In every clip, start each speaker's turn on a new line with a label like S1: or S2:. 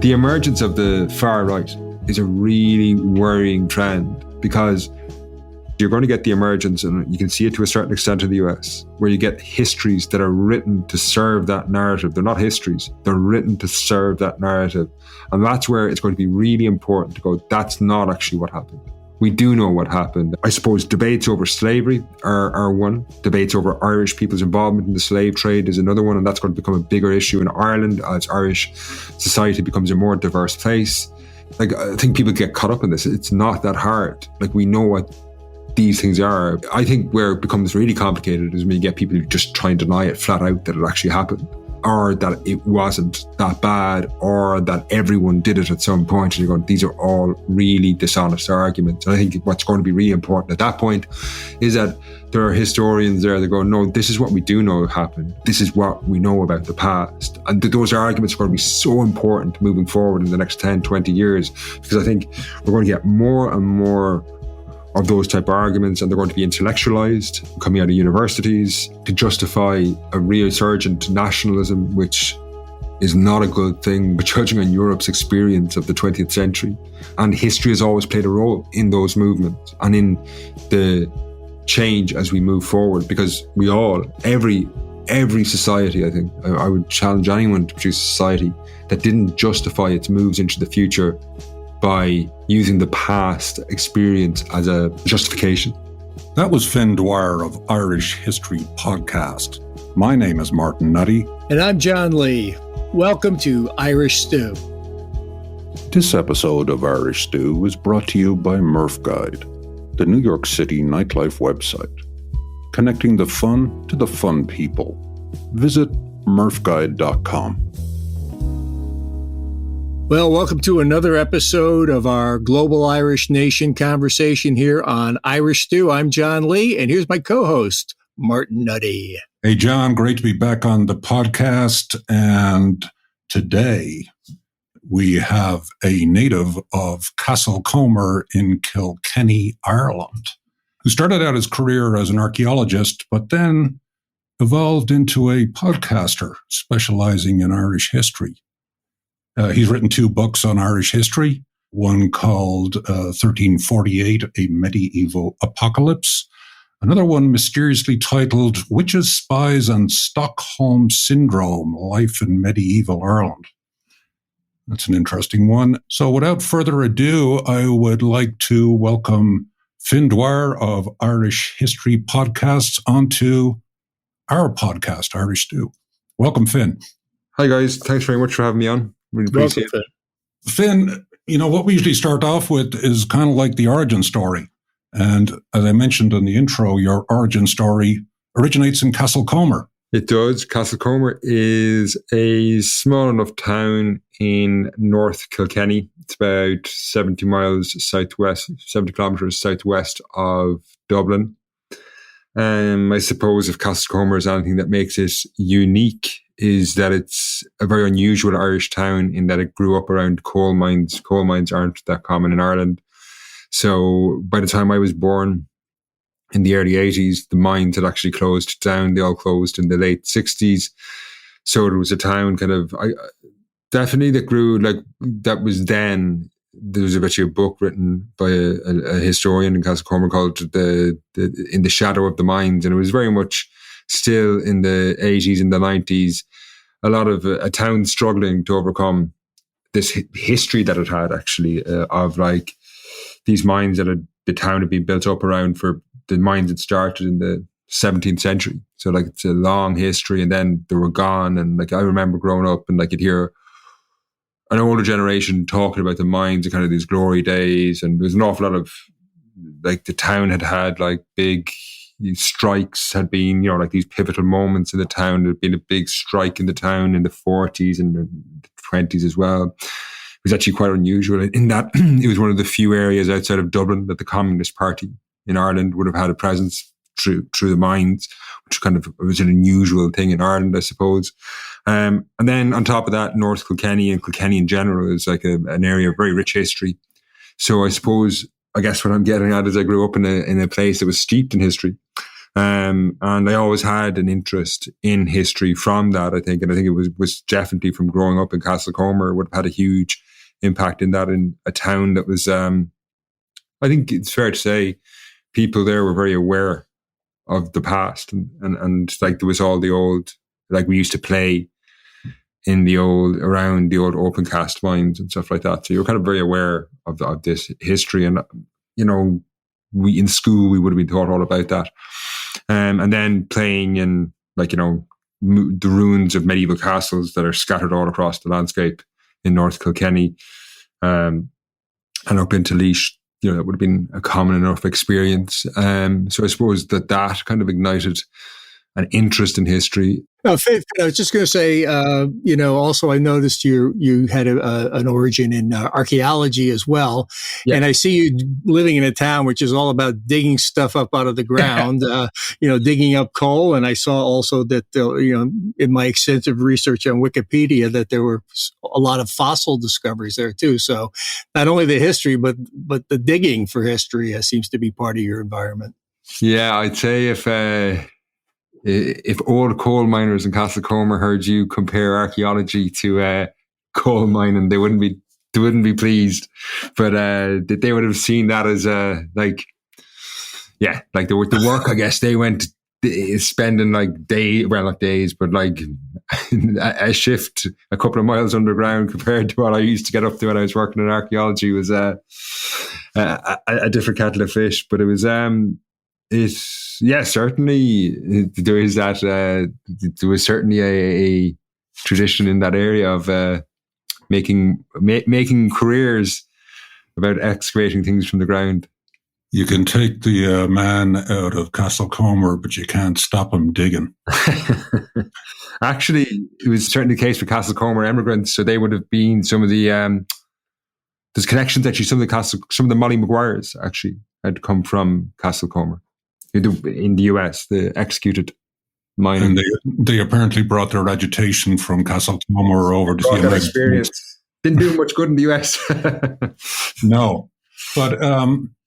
S1: The emergence of the far right is a really worrying trend because you're going to get the emergence, and you can see it to a certain extent in the US, where you get histories that are written to serve that narrative. They're not histories, they're written to serve that narrative. And that's where it's going to be really important to go, that's not actually what happened. We do know what happened. I suppose debates over slavery are one. Debates over Irish people's involvement in the slave trade is another one, and that's going to become a bigger issue in Ireland as Irish society becomes a more diverse place. Like, I think people get caught up in this. It's not that hard. Like, we know what these things are. I think where it becomes really complicated is when you get people who just try and deny it flat out that it actually happened, or that it wasn't that bad, or that everyone did it at some point. And you're going, these are all really dishonest arguments. And I think what's going to be really important at that point is that there are historians there that go, no, this is what we do know happened. This is what we know about the past. And those arguments are going to be so important moving forward in the next 10, 20 years, because I think we're going to get more and more of those type of arguments, and they're going to be intellectualized coming out of universities to justify a resurgent nationalism, which is not a good thing, but judging on Europe's experience of the 20th century. And history has always played a role in those movements and in the change as we move forward, because we all, every society, I think, I would challenge anyone to produce a society that didn't justify its moves into the future by using the past experience as a justification.
S2: That was Finn Dwyer of Irish History Podcast. My name is Martin Nutty.
S3: And I'm John Lee. Welcome to Irish Stew.
S2: This episode of Irish Stew is brought to you by Morphed Guide, the New York City nightlife website, connecting the fun to the fun people. Visit morphguide.com.
S3: Well, welcome to another episode of our Global Irish Nation conversation here on Irish Stew. I'm John Lee, and here's my co-host, Martin Nutty.
S2: Hey, John, great to be back on the podcast. And today we have a native of Castlecomer in Kilkenny, Ireland, who started out his career as an archaeologist, but then evolved into a podcaster specializing in Irish history. He's written 2 books on Irish history, one called 1348, A Medieval Apocalypse, another one mysteriously titled Witches, Spies, and Stockholm Syndrome, Life in Medieval Ireland. That's an interesting one. So without further ado, I would like to welcome Finn Dwyer of Irish History Podcasts onto our podcast, Irish Stew. Welcome, Finn.
S1: Hi, guys. Thanks very much for having me on. Really appreciate it.
S2: Finn, what we usually start off with is kind of like the origin story. And as I mentioned in the intro, your origin story originates in Castlecomer.
S1: It does. Castlecomer is a small enough town in North Kilkenny. It's about 70 kilometres southwest of Dublin. I suppose if Castlecomer is anything that makes it unique, is that it's a very unusual Irish town in that it grew up around coal mines. Coal mines aren't that common in Ireland. So by the time I was born in the early 80s, the mines had actually closed down. They all closed in the late 60s. So it was a town definitely that grew like that was then. There was actually a book written by a historian in Castlecomer called In the Shadow of the Mines. And it was very much still in the 80s and the 90s, a lot of a town struggling to overcome this history that it had actually of like these mines that the town had been built up around. For the mines that started in the 17th century. So like it's a long history, and then they were gone. And like I remember growing up and like you'd hear an older generation talking about the mines and kind of these glory days. And there was an awful lot of like the town had like big strikes, had been, like these pivotal moments in the town. There had been a big strike in the town in the 40s and the 20s as well. It was actually quite unusual in that it was one of the few areas outside of Dublin that the Communist Party in Ireland would have had a presence through the mines, which kind of was an unusual thing in Ireland, I suppose. And then on top of that, North Kilkenny and Kilkenny in general is like an area of very rich history. So I guess what I'm getting at is I grew up in a place that was steeped in history. And I always had an interest in history from that, I think. And I think it was definitely from growing up in Castlecomer would have had a huge impact in that, in a town that was, I think it's fair to say, people there were very aware of the past. And like there was all the old, like we used to play around the old open cast mines and stuff like that. So you're kind of very aware of this history. And, we in school, we would have been taught all about that. And then playing in, like, the ruins of medieval castles that are scattered all across the landscape in North Kilkenny, and up into Laois, that would have been a common enough experience. So I suppose that kind of ignited an interest in history.
S3: No, Faith, I was just going to say, also I noticed you had an origin in archaeology as well. Yeah. And I see you living in a town which is all about digging stuff up out of the ground, digging up coal. And I saw also that, in my extensive research on Wikipedia, that there were a lot of fossil discoveries there too. So not only the history, but the digging for history seems to be part of your environment.
S1: Yeah, I'd say if old coal miners in Castlecomer heard you compare archaeology to coal mining, they wouldn't be pleased. But they would have seen that as the work. I guess they went spending like not days, but like a shift a couple of miles underground compared to what I used to get up to when I was working in archaeology was a different kettle of fish. But it was certainly there is that. There was certainly a tradition in that area of making careers about excavating things from the ground.
S2: You can take the man out of Castlecomer, but you can't stop him digging.
S1: Actually, it was certainly the case for Castlecomer immigrants. So they would have been some of the there's connections actually. Some of the Molly Maguires actually had come from Castlecomer in the US, the executed mining.
S2: And they apparently brought their agitation from Castlecomer over to the
S1: experience. Didn't do much good in the US.
S2: No. But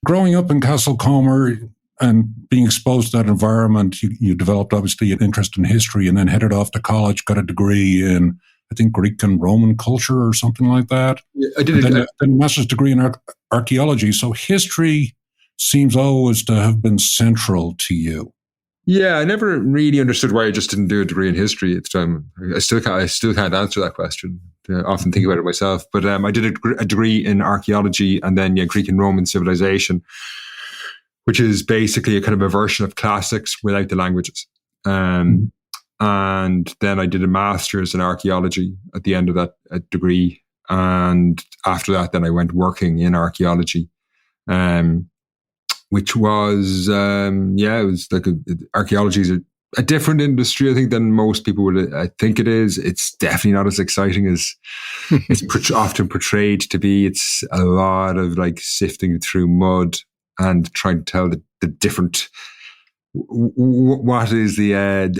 S2: growing up in Castlecomer and being exposed to that environment, you developed obviously an interest in history and then headed off to college, got a degree in, I think, Greek and Roman culture or something like that.
S1: Yeah, I did.
S2: Then a master's degree in archaeology. So history seems always to have been central to you.
S1: Yeah, I never really understood why I just didn't do a degree in history at the time. I still can't answer that question. I often think about it myself. But I did a degree in archaeology and then Greek and Roman civilization, which is basically a kind of a version of classics without the languages. And then I did a master's in archaeology at the end of that degree. And after that, then I went working in archaeology. Which was, it was like archaeology is a different industry, I think, than most people would. I think it is. It's definitely not as exciting as it's often portrayed to be. It's a lot of like sifting through mud and trying to tell the different. What is the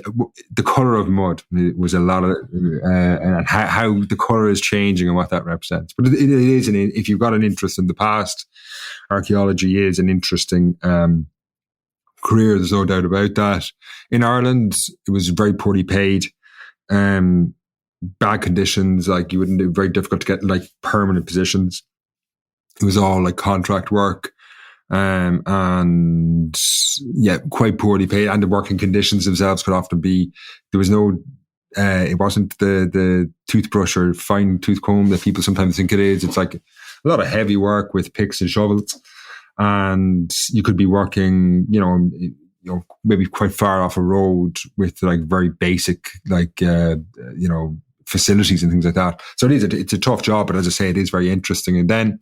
S1: color of mud? It was a lot of and how the color is changing and what that represents. But it is if you've got an interest in the past, archaeology is an interesting career. There's no doubt about that. In Ireland, it was very poorly paid, bad conditions. Like very difficult to get like permanent positions. It was all like contract work. Quite poorly paid, and the working conditions themselves could often be. There was no, it wasn't the toothbrush or fine tooth comb that people sometimes think it is. It's like a lot of heavy work with picks and shovels, and you could be working, maybe quite far off a road with like very basic, facilities and things like that. So it's a tough job, but as I say, it is very interesting. And then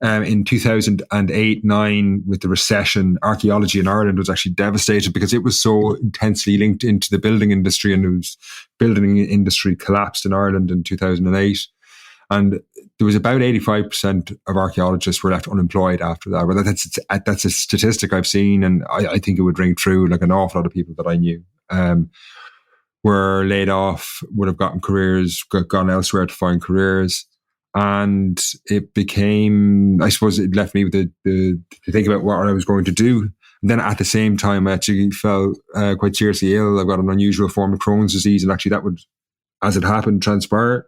S1: in 2008-9, with the recession, archaeology in Ireland was actually devastated because it was so intensely linked into the building industry, and the building industry collapsed in Ireland in 2008. And there was about 85% of archaeologists were left unemployed after that. But that's a statistic I've seen, and I think it would ring true. Like an awful lot of people that I knew were laid off, would have gotten careers, gone elsewhere to find careers. And it became, I suppose it left me with to think about what I was going to do And then at the same time, I actually fell quite seriously ill. I got an unusual form of Crohn's disease, and actually that would, as it happened, transpire.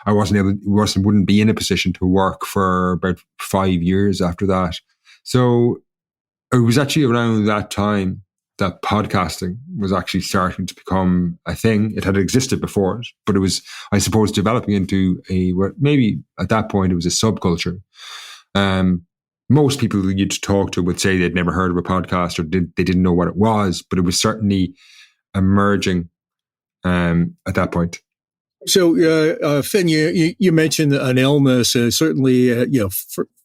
S1: I wouldn't be in a position to work for about 5 years after that. So it was actually around that time that podcasting was actually starting to become a thing. It had existed before it, but it was, I suppose, developing into maybe at that point it was a subculture. Most people you'd talk to would say they'd never heard of a podcast, or they didn't know what it was, but it was certainly emerging at that point.
S3: So, Finn, you mentioned an illness. Certainly,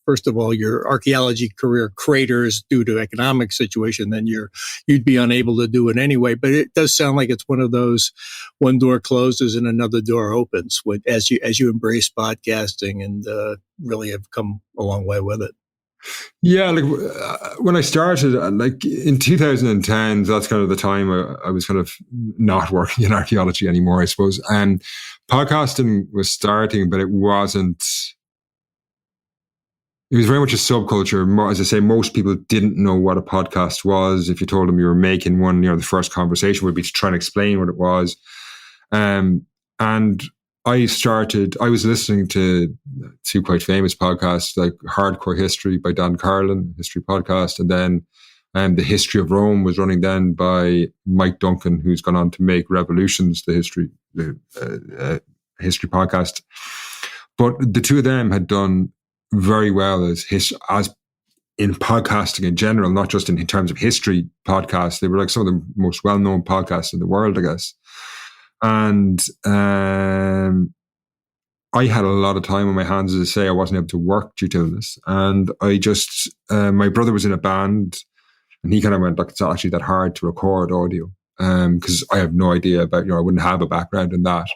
S3: first of all, your archaeology career craters due to economic situation. Then you'd be unable to do it anyway. But it does sound like it's one of those: one door closes and another door opens. As you embrace podcasting and really have come a long way with it.
S1: Yeah, when I started, in 2010, that's kind of the time I was kind of not working in archaeology anymore, I suppose. And podcasting was starting, but it wasn't. It was very much a subculture. As I say, most people didn't know what a podcast was. If you told them you were making one, the first conversation would be to try and explain what it was. And I was listening to two quite famous podcasts, like Hardcore History by Dan Carlin, history podcast, and then The History of Rome was running then by Mike Duncan, who's gone on to make Revolutions, the history podcast. But the two of them had done very well as in podcasting in general, not just in terms of history podcasts. They were like some of the most well-known podcasts in the world, I guess. And I had a lot of time on my hands, as I say. I wasn't able to work due to illness. And I just, my brother was in a band, and he kind of went, like, it's not actually that hard to record audio, because I have no idea about, I wouldn't have a background in that.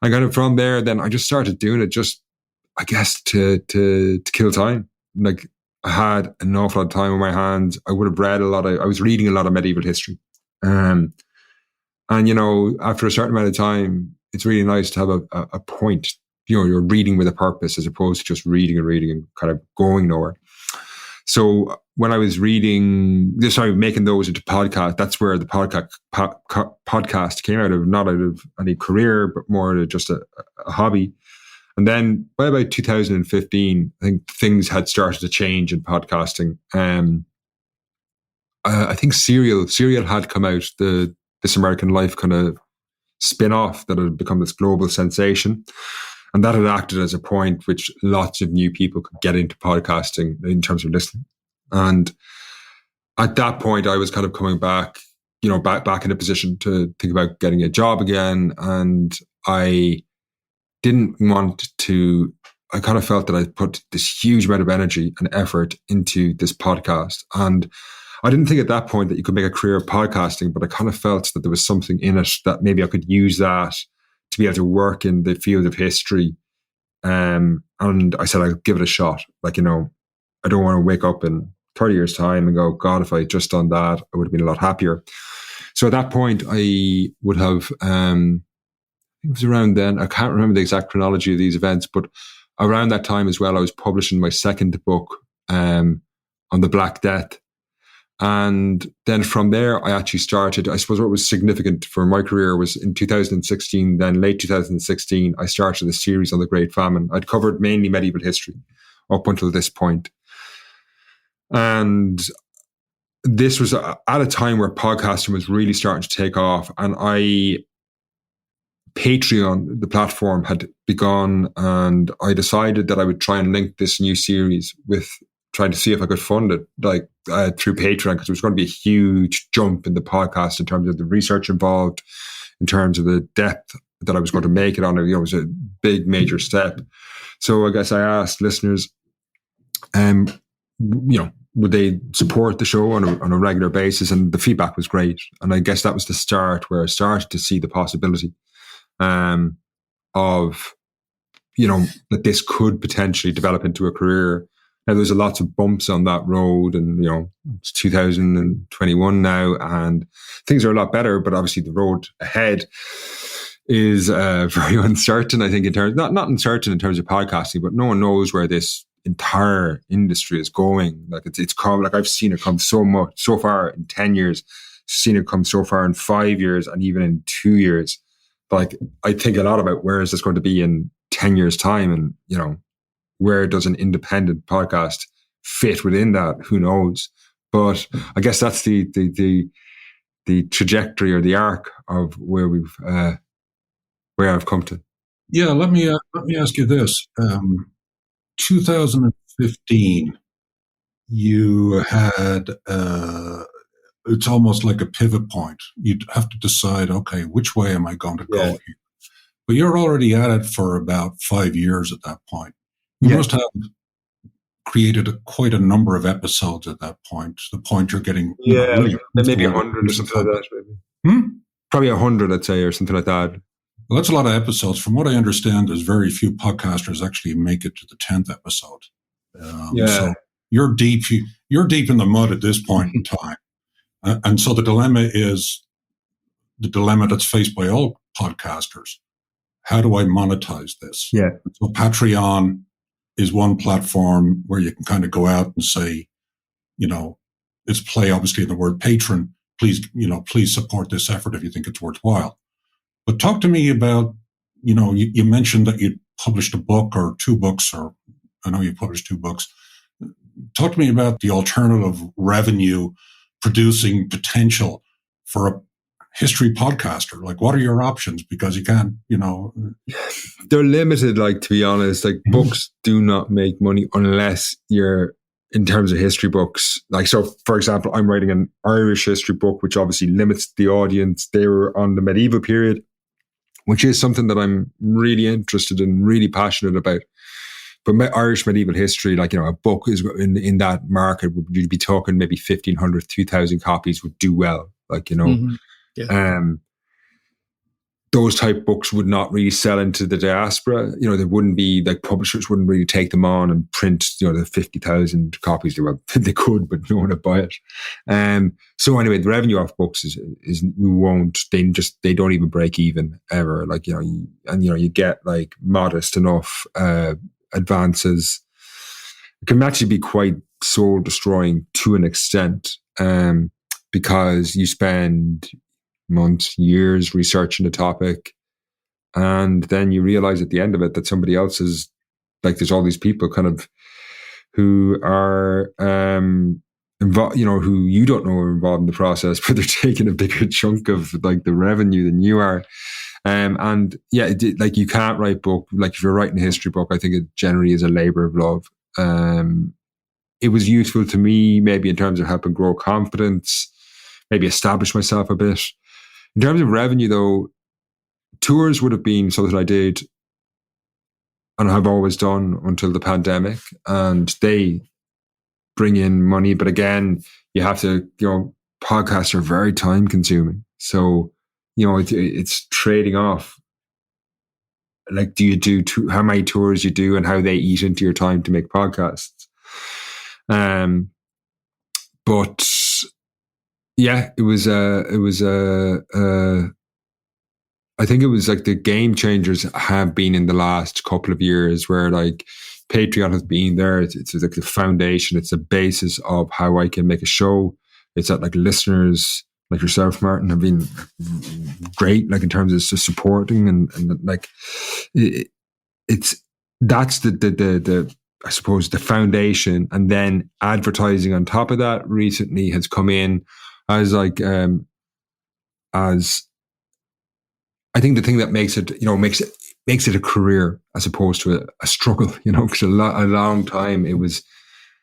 S1: And kind of from there, then I just started doing it just, I guess, to kill time. Like, I had an awful lot of time on my hands. I would have read I was reading a lot of medieval history. And, after a certain amount of time, it's really nice to have a point. You're reading with a purpose as opposed to just reading and kind of going nowhere. So when I was making those into podcasts, that's where the podcast came out of, not out of any career, but more just a hobby. And then by about 2015, I think things had started to change in podcasting. I think Serial had come out, This American Life kind of spin-off that had become this global sensation. And that had acted as a point which lots of new people could get into podcasting in terms of listening. And at that point, I was kind of coming back in a position to think about getting a job again. And I didn't want to, I kind of felt that I put this huge amount of energy and effort into this podcast. And I didn't think at that point that you could make a career of podcasting, but I kind of felt that there was something in it that maybe I could use that to be able to work in the field of history. And I said, I'll give it a shot. I don't want to wake up in 30 years' time and go, God, if I had just done that, I would have been a lot happier. So at that point, I would have, it was around then, I can't remember the exact chronology of these events, but around that time as well, I was publishing my second book on the Black Death. And then from there, I actually started, I suppose what was significant for my career was in 2016, then late 2016, I started a series on the Great Famine. I'd covered mainly medieval history up until this point. And this was at a time where podcasting was really starting to take off. And Patreon, the platform, had begun, and I decided that I would try and link this new series with trying to see if I could fund it through Patreon, because it was going to be a huge jump in the podcast in terms of the research involved, in terms of the depth that I was going to make it on. It was a big, major step. So I guess I asked listeners, would they support the show on a regular basis? And the feedback was great. And I guess that was the start where I started to see the possibility of, that this could potentially develop into a career. Now, there's lots of bumps on that road, and, it's 2021 now, and things are a lot better, but obviously the road ahead is very uncertain, I think, in terms, not uncertain in terms of podcasting, but no one knows where this entire industry is going. Like it's come, like I've seen it come so far in 10 years, seen it come so far in 5 years, and even in 2 years. Like I think a lot about where is this going to be in 10 years time, and where does an independent podcast fit within that? Who knows? But I guess that's the trajectory or the arc of where I've come to.
S2: Yeah, let me ask you this. 2015, you had it's almost like a pivot point. You'd have to decide, okay, which way am I going to go here? But you're already at it for about 5 years at that point. You must have created quite a number of episodes at that point. To the point you're getting
S1: really maybe 100 or something like that. Maybe. Probably 100, I'd say, or something like that.
S2: Well, that's a lot of episodes. From what I understand, there's very few podcasters actually make it to the 10th episode. So you're deep in the mud at this point in time. And so the dilemma is the dilemma that's faced by all podcasters. How do I monetize this?
S1: Yeah.
S2: So Patreon is one platform where you can kind of go out and say, it's play obviously in the word patron. Please support this effort if you think it's worthwhile. But talk to me about, you mentioned that you published a book or 2 books, or I know you published 2 books. Talk to me about the alternative revenue producing potential for a history podcaster. Like, what are your options? Because you can't,
S1: they're limited. Like, to be honest, like books do not make money unless you're in terms of history books. Like, so for example, I'm writing an Irish history book, which obviously limits the audience. They were on the medieval period, which is something that I'm really interested in, really passionate about. But Irish medieval history, like, a book is in that market, you'd be talking maybe 1,500, 2,000 copies would do well. Like, those type books would not really sell into the diaspora. They wouldn't be, like, publishers wouldn't really take them on and print, the 50,000 copies. Well, they could, but no one would buy it. So anyway, the revenue off books is you won't, they don't even break even ever. Like, you get like modest enough, advances. It can actually be quite soul destroying to an extent, because you spend months, years researching the topic, and then you realize at the end of it that somebody else is, like, there's all these people kind of who are involved, who you don't know are involved in the process, but they're taking a bigger chunk of like the revenue than you are. And yeah, like, you can't write book. Like, if you're writing a history book, I think it generally is a labor of love. It was useful to me, maybe in terms of helping grow confidence, maybe establish myself a bit. In terms of revenue, though, tours would have been something I did and have always done until the pandemic, and they bring in money. But again, you have to, podcasts are very time consuming. So, it's trading off. Like, do you do how many tours you do and how they eat into your time to make podcasts? But yeah, I think it was like the game changers have been in the last couple of years, where like Patreon has been there. It's like the foundation. It's the basis of how I can make a show. It's that, like, listeners like yourself, Martin, have been great, like, in terms of supporting and like that's the I suppose the foundation, and then advertising on top of that recently has come in as like as I think the thing that makes it makes it a career as opposed to a struggle, because a long time it was,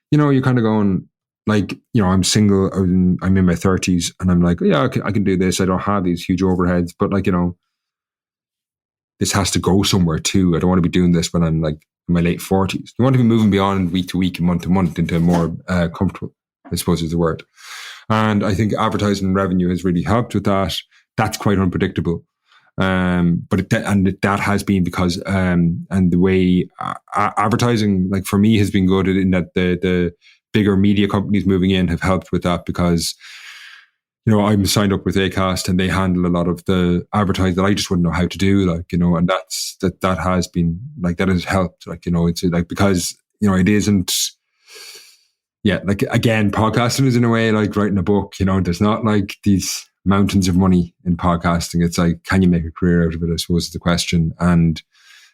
S1: you're kind of going like, I'm single, I'm in my 30s, and I'm like, yeah, I can do this. I don't have these huge overheads, but like, this has to go somewhere too. I don't want to be doing this when I'm like in my late 40s. You want to be moving beyond week to week and month to month into more comfortable, I suppose is the word. And I think advertising revenue has really helped with that. That's quite unpredictable. But that has been because, and the way advertising, like, for me, has been good in that the bigger media companies moving in have helped with that, because, I'm signed up with Acast and they handle a lot of the advertising that I just wouldn't know how to do, like, and that has been like, that has helped, like, it's like, because it isn't. Yeah, like again, podcasting is in a way like writing a book. There's not like these mountains of money in podcasting. It's like, can you make a career out of it? I suppose is the question. And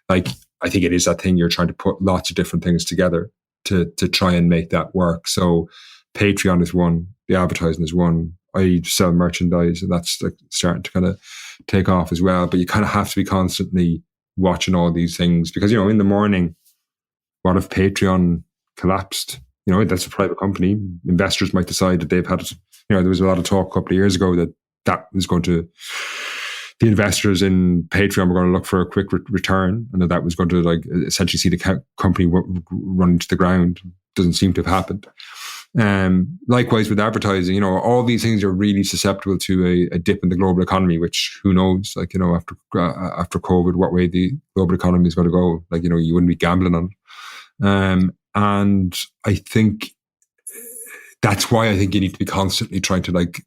S1: like, I think it is that thing you're trying to put lots of different things together to try and make that work. So Patreon is one, the advertising is one. I sell merchandise, and that's like starting to kind of take off as well. But you kind of have to be constantly watching all these things because, in the morning, what if Patreon collapsed? That's a private company. Investors might decide that they've had, there was a lot of talk a couple of years ago that was going to, the investors in Patreon were going to look for a quick return, and that was going to like essentially see the company run to the ground. Doesn't seem to have happened. Likewise with advertising, all these things are really susceptible to a dip in the global economy, which who knows, like, after COVID, what way the global economy is going to go. Like, you wouldn't be gambling on it. And I think that's why I think you need to be constantly trying to like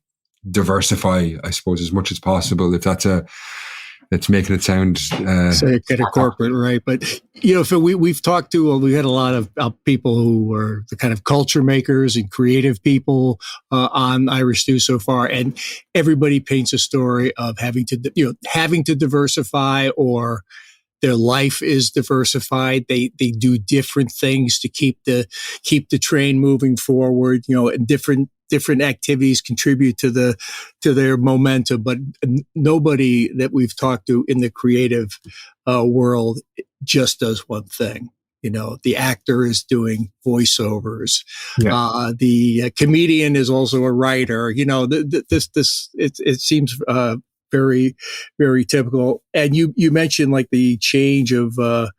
S1: diversify, I suppose, as much as possible. If that's making it sound
S3: say kind of corporate, right? But Phil, we've talked to, we had a lot of people who were the kind of culture makers and creative people on Irish Stew so far, and everybody paints a story of having to diversify, or their life is diversified. They do different things to keep the train moving forward. And different activities contribute to their momentum. But nobody that we've talked to in the creative world just does one thing. The actor is doing voiceovers. Yeah. The comedian is also a writer. It seems very, very typical. And you mentioned like the change of the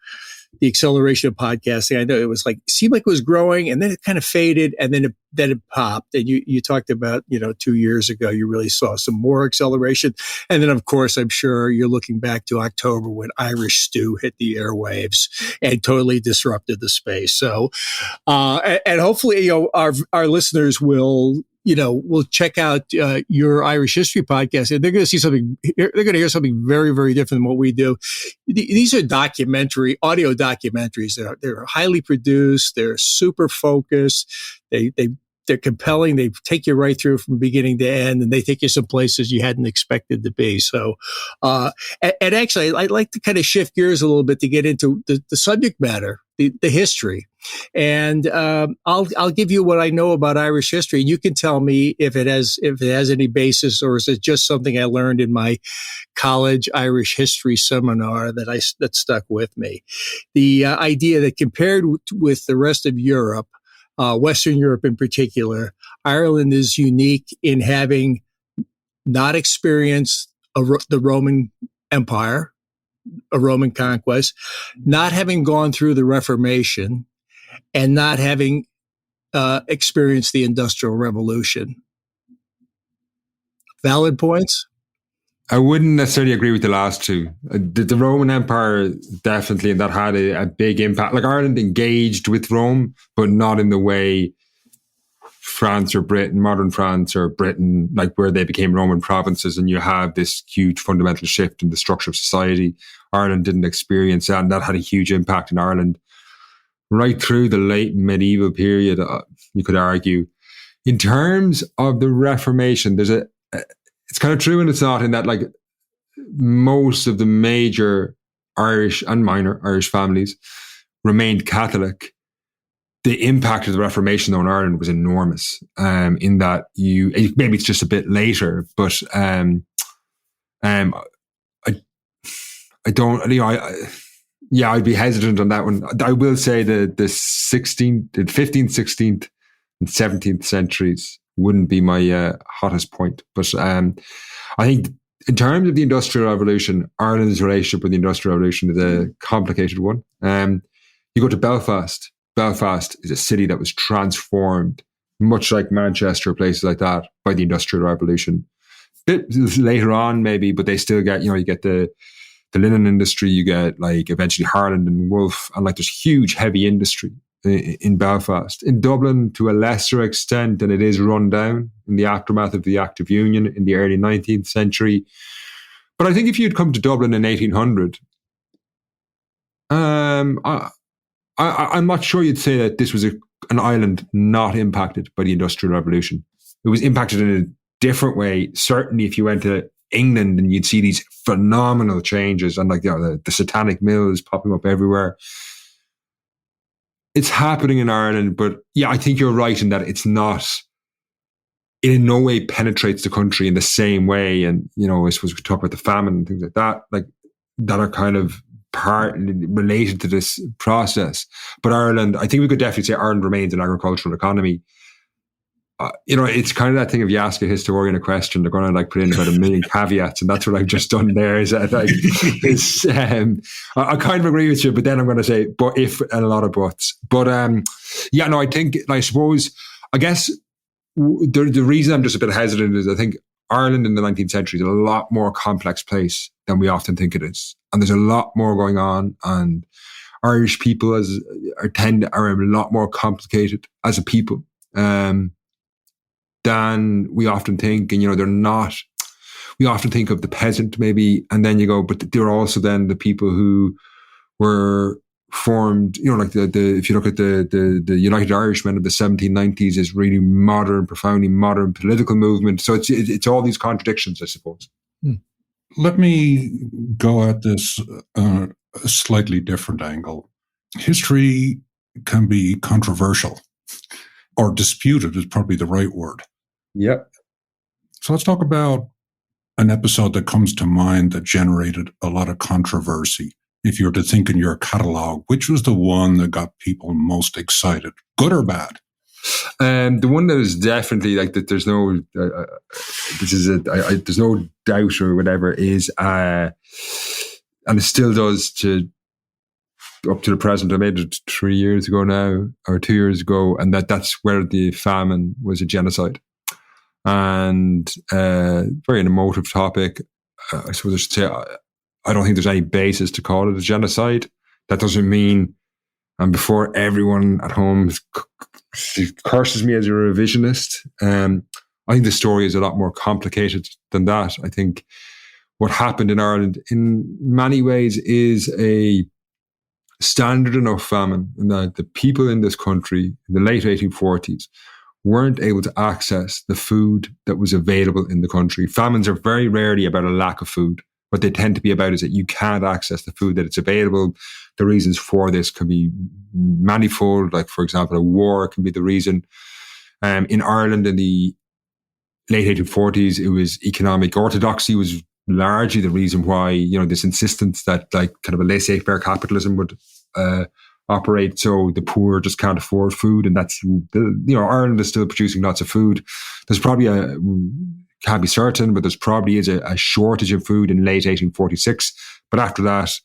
S3: acceleration of podcasting. I know it was seemed like it was growing, and then it kind of faded, and then it popped. And you talked about 2 years ago you really saw some more acceleration, and then of course I'm sure you're looking back to October when Irish Stew hit the airwaves and totally disrupted the space. So, and hopefully our listeners will check out your Irish history podcast, and they're going to see something. They're going to hear something very, very different than what we do. These are audio documentaries. They're highly produced. They're super focused. They're compelling. They take you right through from beginning to end, and they take you some places you hadn't expected to be. So, and actually, I'd like to kind of shift gears a little bit to get into the subject matter, the history. And I'll give you what I know about Irish history, and you can tell me if it has any basis, or is it just something I learned in my college Irish history seminar that stuck with me. The idea that compared with the rest of Europe, Western Europe in particular, Ireland is unique in having not experienced the Roman Empire, a Roman conquest, not having gone through the Reformation, and not having experienced the Industrial Revolution. Valid points?
S1: I wouldn't necessarily agree with the last two. The Roman Empire, definitely, and that had a big impact. Like, Ireland engaged with Rome, but not in the way France or Britain, modern France or Britain, like where they became Roman provinces, and you have this huge fundamental shift in the structure of society. Ireland didn't experience that, and that had a huge impact in Ireland right through the late medieval period, you could argue. In terms of the Reformation, it's kind of true and it's not, in that like most of the major Irish and minor Irish families remained Catholic. The impact of the Reformation, though, in Ireland was enormous. In that maybe it's just a bit later, but I don't, I'd be hesitant on that one. I will say the 15th, 16th, and 17th centuries wouldn't be my hottest point. But I think in terms of the Industrial Revolution, Ireland's relationship with the Industrial Revolution is a complicated one. You go to Belfast. Belfast is a city that was transformed, much like Manchester, places like that, by the Industrial Revolution. A bit later on, maybe, but they still get, you get the linen industry, you get like eventually Harland and Wolff, and like there's huge heavy industry in Belfast. In Dublin, to a lesser extent, and it is run down in the aftermath of the Act of Union in the early 19th century. But I think if you'd come to Dublin in 1800, I'm not sure you'd say that this was an island not impacted by the Industrial Revolution. It was impacted in a different way. Certainly, if you went to England and you'd see these phenomenal changes and the satanic mills popping up everywhere. It's happening in Ireland, but yeah, I think you're right in that it in no way penetrates the country in the same way. And, I suppose we could talk about the famine and things like that, that are kind of related to this process. But Ireland, I think we could definitely say Ireland remains an agricultural economy. It's kind of that thing, if you ask a historian a question, they're going to put in about a million caveats, and that's what I've just done there. I kind of agree with you, but then I'm going to say, but if, and a lot of buts. But I think, I guess the reason I'm just a bit hesitant is I think Ireland in the 19th century is a lot more complex place than we often think it is, and there's a lot more going on, and Irish people are a lot more complicated as a people. Than we often think. And, they're not, we often think of the peasant maybe, and then you go, but they're also then the people who were formed, if you look at the United Irishmen of the 1790s is really modern, profoundly modern political movement. So it's all these contradictions, I suppose.
S2: Let me go at this a slightly different angle. History can be controversial, or disputed is probably the right word.
S1: Yep.
S2: So let's talk about an episode that comes to mind that generated a lot of controversy. If you were to think in your catalog, which was the one that got people most excited, good or bad?
S1: The one that is definitely that there's no, there's no doubt or whatever is, and it still does up to the present. I made it 3 years ago now, or 2 years ago, and that's where the famine was a genocide. And very an emotive topic. I suppose I should say, I don't think there's any basis to call it a genocide. That doesn't mean, and before everyone at home curses me as a revisionist, I think the story is a lot more complicated than that. I think what happened in Ireland in many ways is a standard enough famine, in that the people in this country in the late 1840s weren't able to access the food that was available in the country. Famines are very rarely about a lack of food. What they tend to be about is that you can't access the food that it's available. The reasons for this can be manifold. For example, a war can be the reason. In Ireland in the late 1840s, it was economic orthodoxy was largely the reason why, this insistence that kind of a laissez-faire capitalism would operate. So the poor just can't afford food, and that's Ireland is still producing lots of food. There's probably can't be certain, but there's probably is a shortage of food in late 1846. But after that,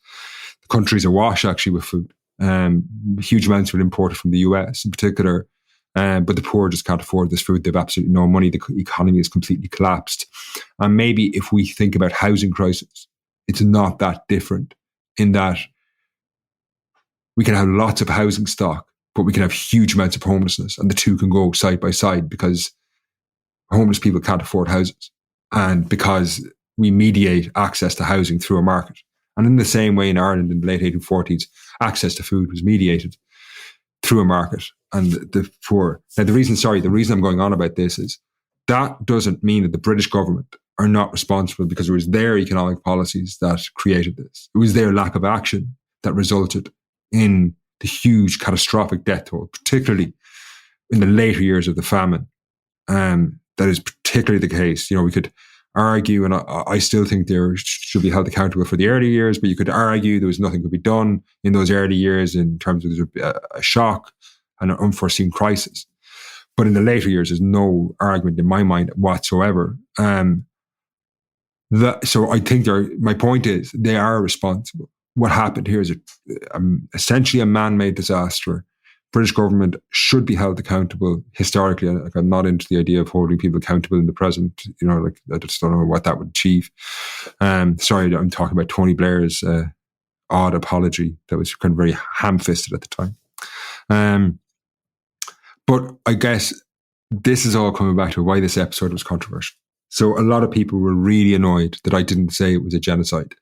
S1: the country's awash actually with food. Huge amounts were imported from the US in particular, but the poor just can't afford this food. They've absolutely no money. The economy is completely collapsed. And maybe if we think about housing crisis, it's not that different in that we can have lots of housing stock, but we can have huge amounts of homelessness, and the two can go side by side because homeless people can't afford houses, and because we mediate access to housing through a market. And in the same way in Ireland in the late 1840s, access to food was mediated through a market. And the poor. Now, the reason I'm going on about this is that doesn't mean that the British government are not responsible, because it was their economic policies that created this. It was their lack of action that resulted in the huge catastrophic death toll, particularly in the later years of the famine. That is particularly the case. We could argue, and I still think there should be held accountable for the early years, but you could argue there was nothing could be done in those early years in terms of a shock and an unforeseen crisis. But in the later years, there's no argument in my mind whatsoever. So I think my point is they are responsible. What happened here is essentially a man-made disaster. British government should be held accountable historically. I'm not into the idea of holding people accountable in the present. I just don't know what that would achieve. Sorry, I'm talking about Tony Blair's odd apology that was kind of very ham-fisted at the time. But I guess this is all coming back to why this episode was controversial. So a lot of people were really annoyed that I didn't say it was a genocide.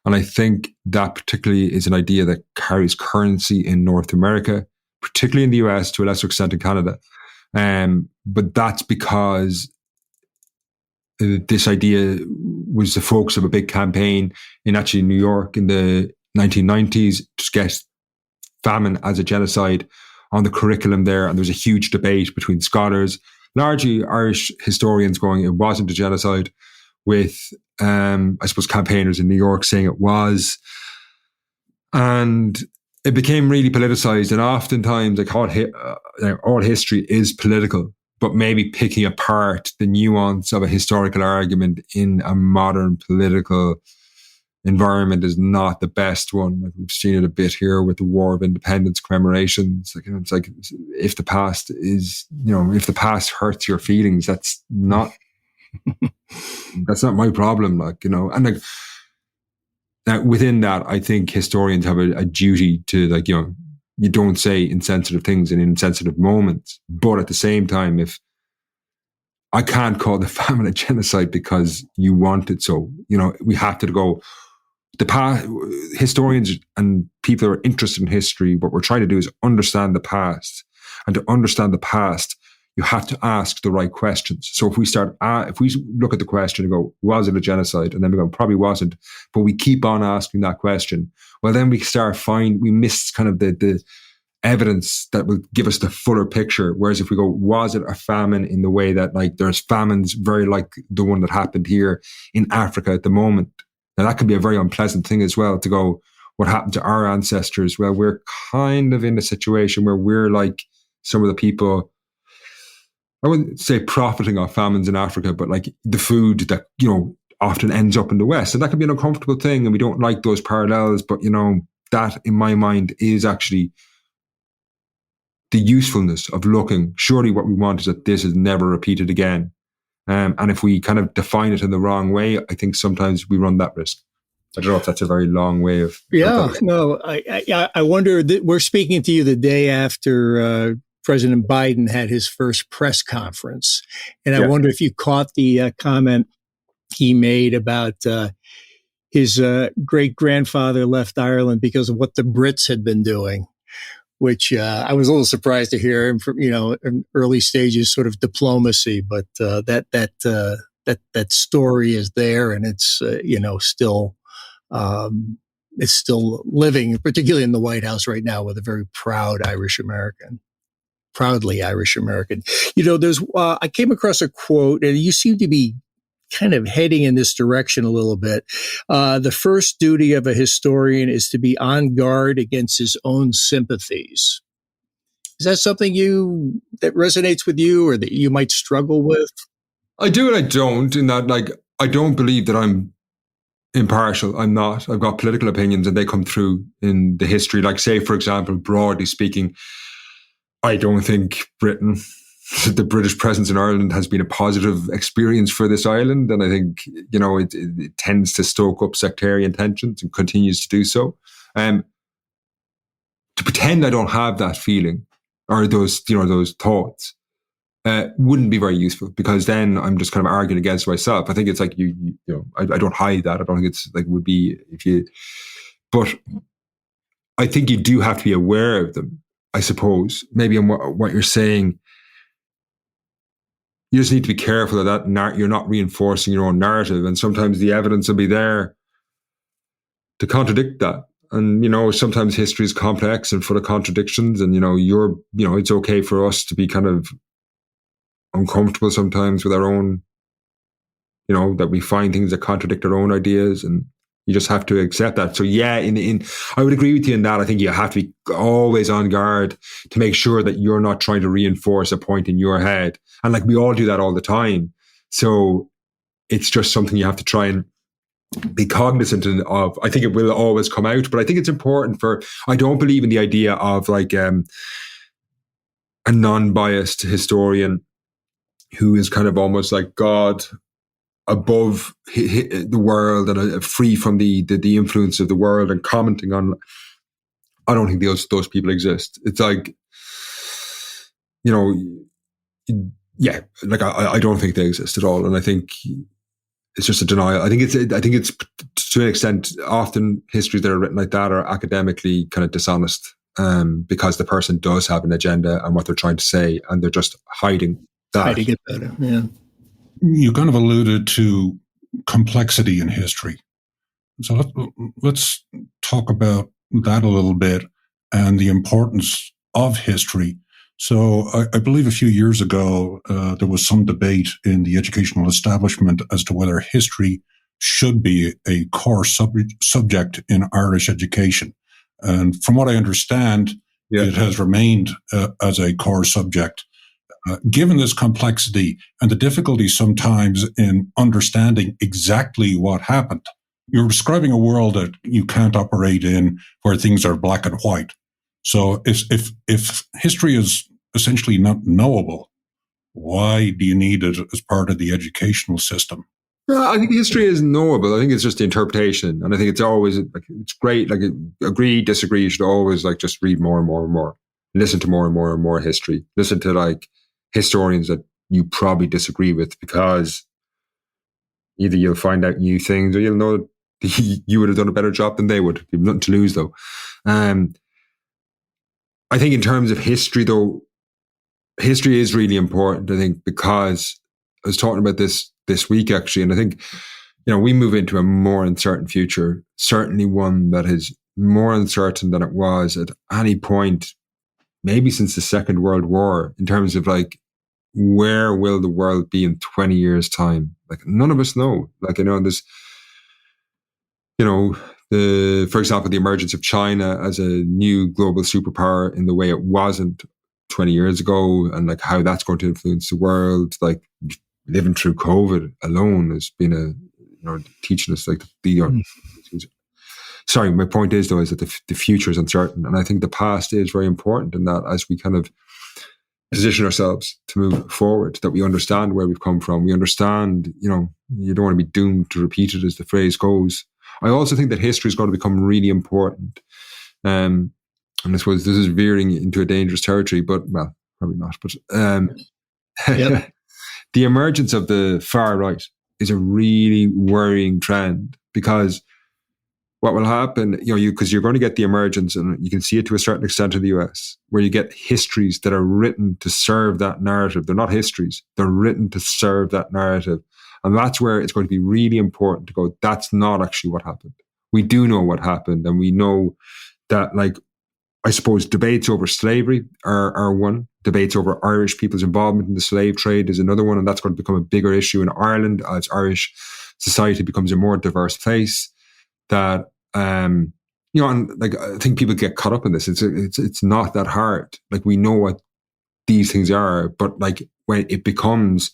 S1: And I think that particularly is an idea that carries currency in North America, particularly in the US, to a lesser extent in Canada. But that's because this idea was the focus of a big campaign in actually New York in the 1990s to get famine as a genocide on the curriculum there. And there was a huge debate between scholars, largely Irish historians, going, it wasn't a genocide, with, I suppose, campaigners in New York saying it was. And it became really politicized. And oftentimes, all history is political, but maybe picking apart the nuance of a historical argument in a modern political environment is not the best one. Like, we've seen it a bit here with the War of Independence commemorations. It's like, if the past hurts your feelings, that's not my problem. And now within that, I think historians have a duty to, you don't say insensitive things in insensitive moments. But at the same time, if I can't call the famine a genocide because you want it so, we have to go. The past, historians and people who are interested in history, what we're trying to do is understand the past. And to understand the past, you have to ask the right questions. So if we look at the question and go, was it a genocide? And then we go, probably wasn't. But we keep on asking that question. Well, then we we miss kind of the evidence that will give us the fuller picture. Whereas if we go, was it a famine in the way that there's famines very like the one that happened here in Africa at the moment? Now, that can be a very unpleasant thing as well, to go, what happened to our ancestors? Well, we're kind of in a situation where we're like some of the people, I wouldn't say profiting off famines in Africa, but like the food that, often ends up in the West. And that can be an uncomfortable thing, and we don't like those parallels. But, that in my mind is actually the usefulness of looking. Surely what we want is that this is never repeated again. And if we kind of define it in the wrong way, I think sometimes we run that risk. I don't know if that's a very long way of.
S3: Yeah, no, I wonder that we're speaking to you the day after President Biden had his first press conference. And I wonder if you caught the comment he made about his great grandfather left Ireland because of what the Brits had been doing, which I was a little surprised to hear him from, in early stages, sort of diplomacy. But that story is there, and it's it's still living, particularly in the White House right now, with a very proudly Irish American. There's I came across a quote, and you seem to be kind of heading in this direction a little bit. The first duty of a historian is to be on guard against his own sympathies. Is that something that resonates with you, or that you might struggle with?
S1: I do and I don't, in that, I don't believe that I'm impartial. I'm not. I've got political opinions, and they come through in the history. Like, say, for example, broadly speaking, I don't think the British presence in Ireland has been a positive experience for this island. And I think, it tends to stoke up sectarian tensions and continues to do so. To pretend I don't have that feeling or those thoughts wouldn't be very useful, because then I'm just kind of arguing against myself. I think it's like, I don't hide that. I don't think it's like would be but I think you do have to be aware of them, I suppose. Maybe on what you're saying, you just need to be careful of that. You're not reinforcing your own narrative. And sometimes the evidence will be there to contradict that. And, sometimes history is complex and full of contradictions. And, it's okay for us to be kind of uncomfortable sometimes with our own, that we find things that contradict our own ideas. And you just have to accept that. So yeah, I would agree with you in that. I think you have to be always on guard to make sure that you're not trying to reinforce a point in your head. And we all do that all the time. So it's just something you have to try and be cognizant of. I think it will always come out, but I think it's important I don't believe in the idea of a non-biased historian who is kind of almost like God above the world and free from the influence of the world and commenting on. I don't think those people exist. It's like, I don't think they exist at all. And I think it's just a denial. I think it's to an extent, often histories that are written like that are academically kind of dishonest, because the person does have an agenda and what they're trying to say, and they're just hiding that.
S3: Hiding it better, yeah.
S2: You kind of alluded to complexity in history. So let's talk about that a little bit and the importance of history. So I believe a few years ago, there was some debate in the educational establishment as to whether history should be a core subject in Irish education. And from what I understand, it has remained as a core subject. Given this complexity and the difficulty sometimes in understanding exactly what happened, you're describing a world that you can't operate in where things are black and white. So if history is essentially not knowable, why do you need it as part of the educational system?
S1: Well, I think history is knowable. I think it's just the interpretation. And I think it's always, like, it's great. Like, agree, disagree. You should always, like, just read more and more and more. Listen to more and more and more history. Listen to, like, historians that you probably disagree with, because either you'll find out new things or you'll know you would have done a better job than they would. You've nothing to lose, though. I think in terms of history, though, history is really important, I think, because I was talking about this week, actually, and I think, we move into a more uncertain future, certainly one that is more uncertain than it was at any point, maybe since the Second World War, in terms of, like, where will the world be in 20 years' time? Like, none of us know. Like, there's, for example, the emergence of China as a new global superpower in the way it wasn't 20 years ago, and, like, how that's going to influence the world. Like, living through COVID alone has been teaching us, like, sorry, my point is, though, is that the future is uncertain. And I think the past is very important in that, as we kind of position ourselves to move forward, that we understand where we've come from. We understand, you don't want to be doomed to repeat it, as the phrase goes. I also think that history is going to become really important. And I suppose this is veering into a dangerous territory, but, well, probably not. But
S3: Yep.
S1: The emergence of the far right is a really worrying trend, because what will happen, because you're going to get the emergence, and you can see it to a certain extent in the US, where you get histories that are written to serve that narrative. They're not histories. They're written to serve that narrative. And that's where it's going to be really important to go, that's not actually what happened. We do know what happened. And we know that, like, I suppose debates over slavery are one. Debates over Irish people's involvement in the slave trade is another one. And that's going to become a bigger issue in Ireland as Irish society becomes a more diverse place. That, and, like, I think people get caught up in this. It's not that hard. Like, we know what these things are, but, like, when it becomes,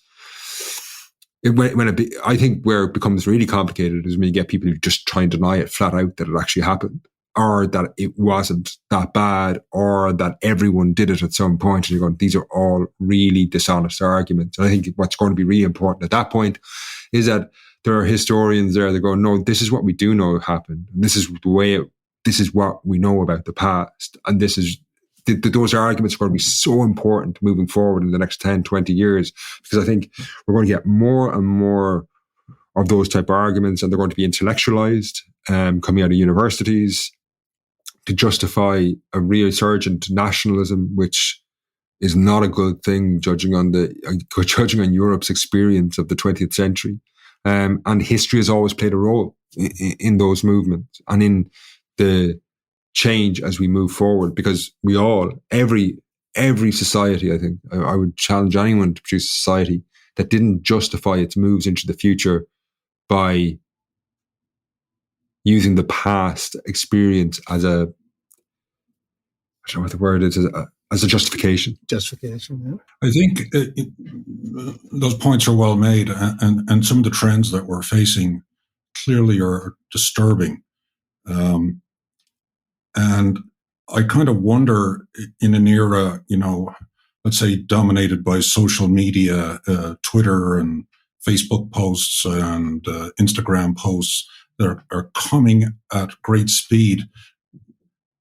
S1: I think where it becomes really complicated is when you get people who just try and deny it flat out that it actually happened, or that it wasn't that bad, or that everyone did it at some point. And you're going, these are all really dishonest arguments. And I think what's going to be really important at that point is that there are historians there that go, no, this is what we do know happened. And this is the way this is what we know about the past. And this is, those arguments are going to be so important moving forward in the next 10, 20 years, because I think we're going to get more and more of those type of arguments, and they're going to be intellectualized, coming out of universities to justify a resurgent nationalism, which is not a good thing, judging on Europe's experience of the 20th century. And history has always played a role in those movements and in the change as we move forward, because we all, every society, I think, I would challenge anyone to produce a society that didn't justify its moves into the future by using the past experience as I don't know what the word is, as a justification.
S3: Justification, yeah.
S2: I think those points are well made, and some of the trends that we're facing clearly are disturbing. And I kind of wonder, in an era, let's say dominated by social media, Twitter and Facebook posts and Instagram posts that are coming at great speed,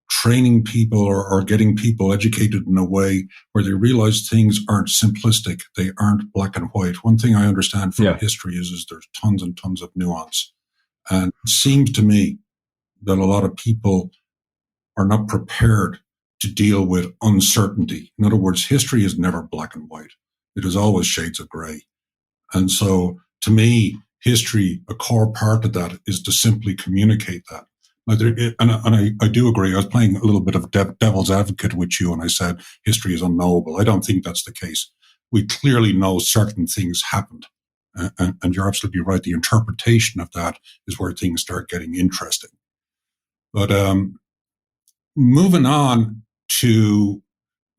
S2: training people or getting people educated in a way where they realize things aren't simplistic. They aren't black and white. One thing I understand from history is there's tons and tons of nuance. And it seems to me that a lot of people are not prepared to deal with uncertainty. In other words, history is never black and white. It is always shades of gray. And so to me, history, a core part of that is to simply communicate that. And I do agree. I was playing a little bit of devil's advocate with you, and I said history is unknowable. I don't think that's the case. We clearly know certain things happened. And you're absolutely right. The interpretation of that is where things start getting interesting. But moving on to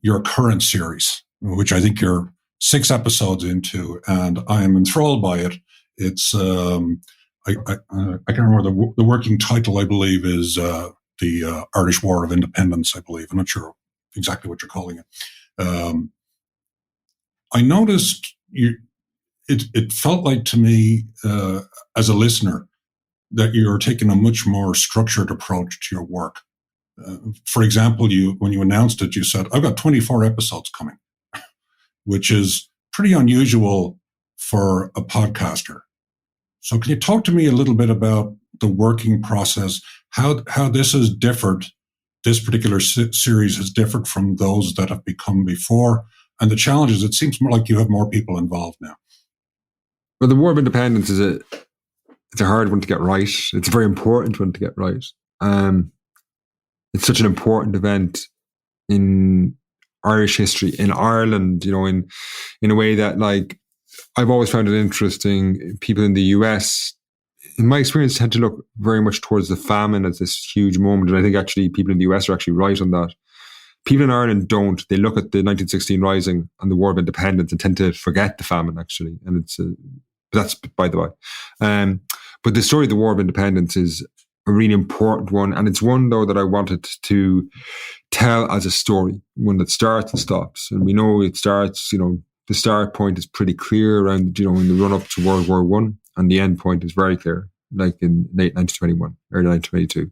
S2: your current series, which I think you're 6 episodes into, and I am enthralled by it. It's I can't remember the working title. I believe is the Irish War of Independence. I believe. I'm not sure exactly what you're calling it. I noticed you. It felt like to me, as a listener, that you're taking a much more structured approach to your work. For example, when you announced it, you said, I've got 24 episodes coming, which is pretty unusual for a podcaster. So can you talk to me a little bit about the working process, how this is different, this particular series is different from those that have become before, and the challenges? It seems more like you have more people involved now.
S1: Well, the War of Independence it's a hard one to get right. It's a very important one to get right. It's such an important event in Irish history, in Ireland, in a way that, like, I've always found it interesting. People in the US, in my experience, tend to look very much towards the famine as this huge moment. And I think actually people in the US are actually right on that. People in Ireland don't. They look at the 1916 Rising and the War of Independence and tend to forget the famine, actually. And that's by the way. But the story of the War of Independence is a really important one. And it's one, though, that I wanted to tell as a story, one that starts and stops. And we know it starts, the start point is pretty clear around, in the run up to World War I. And the end point is very clear, like in late 1921, early 1922.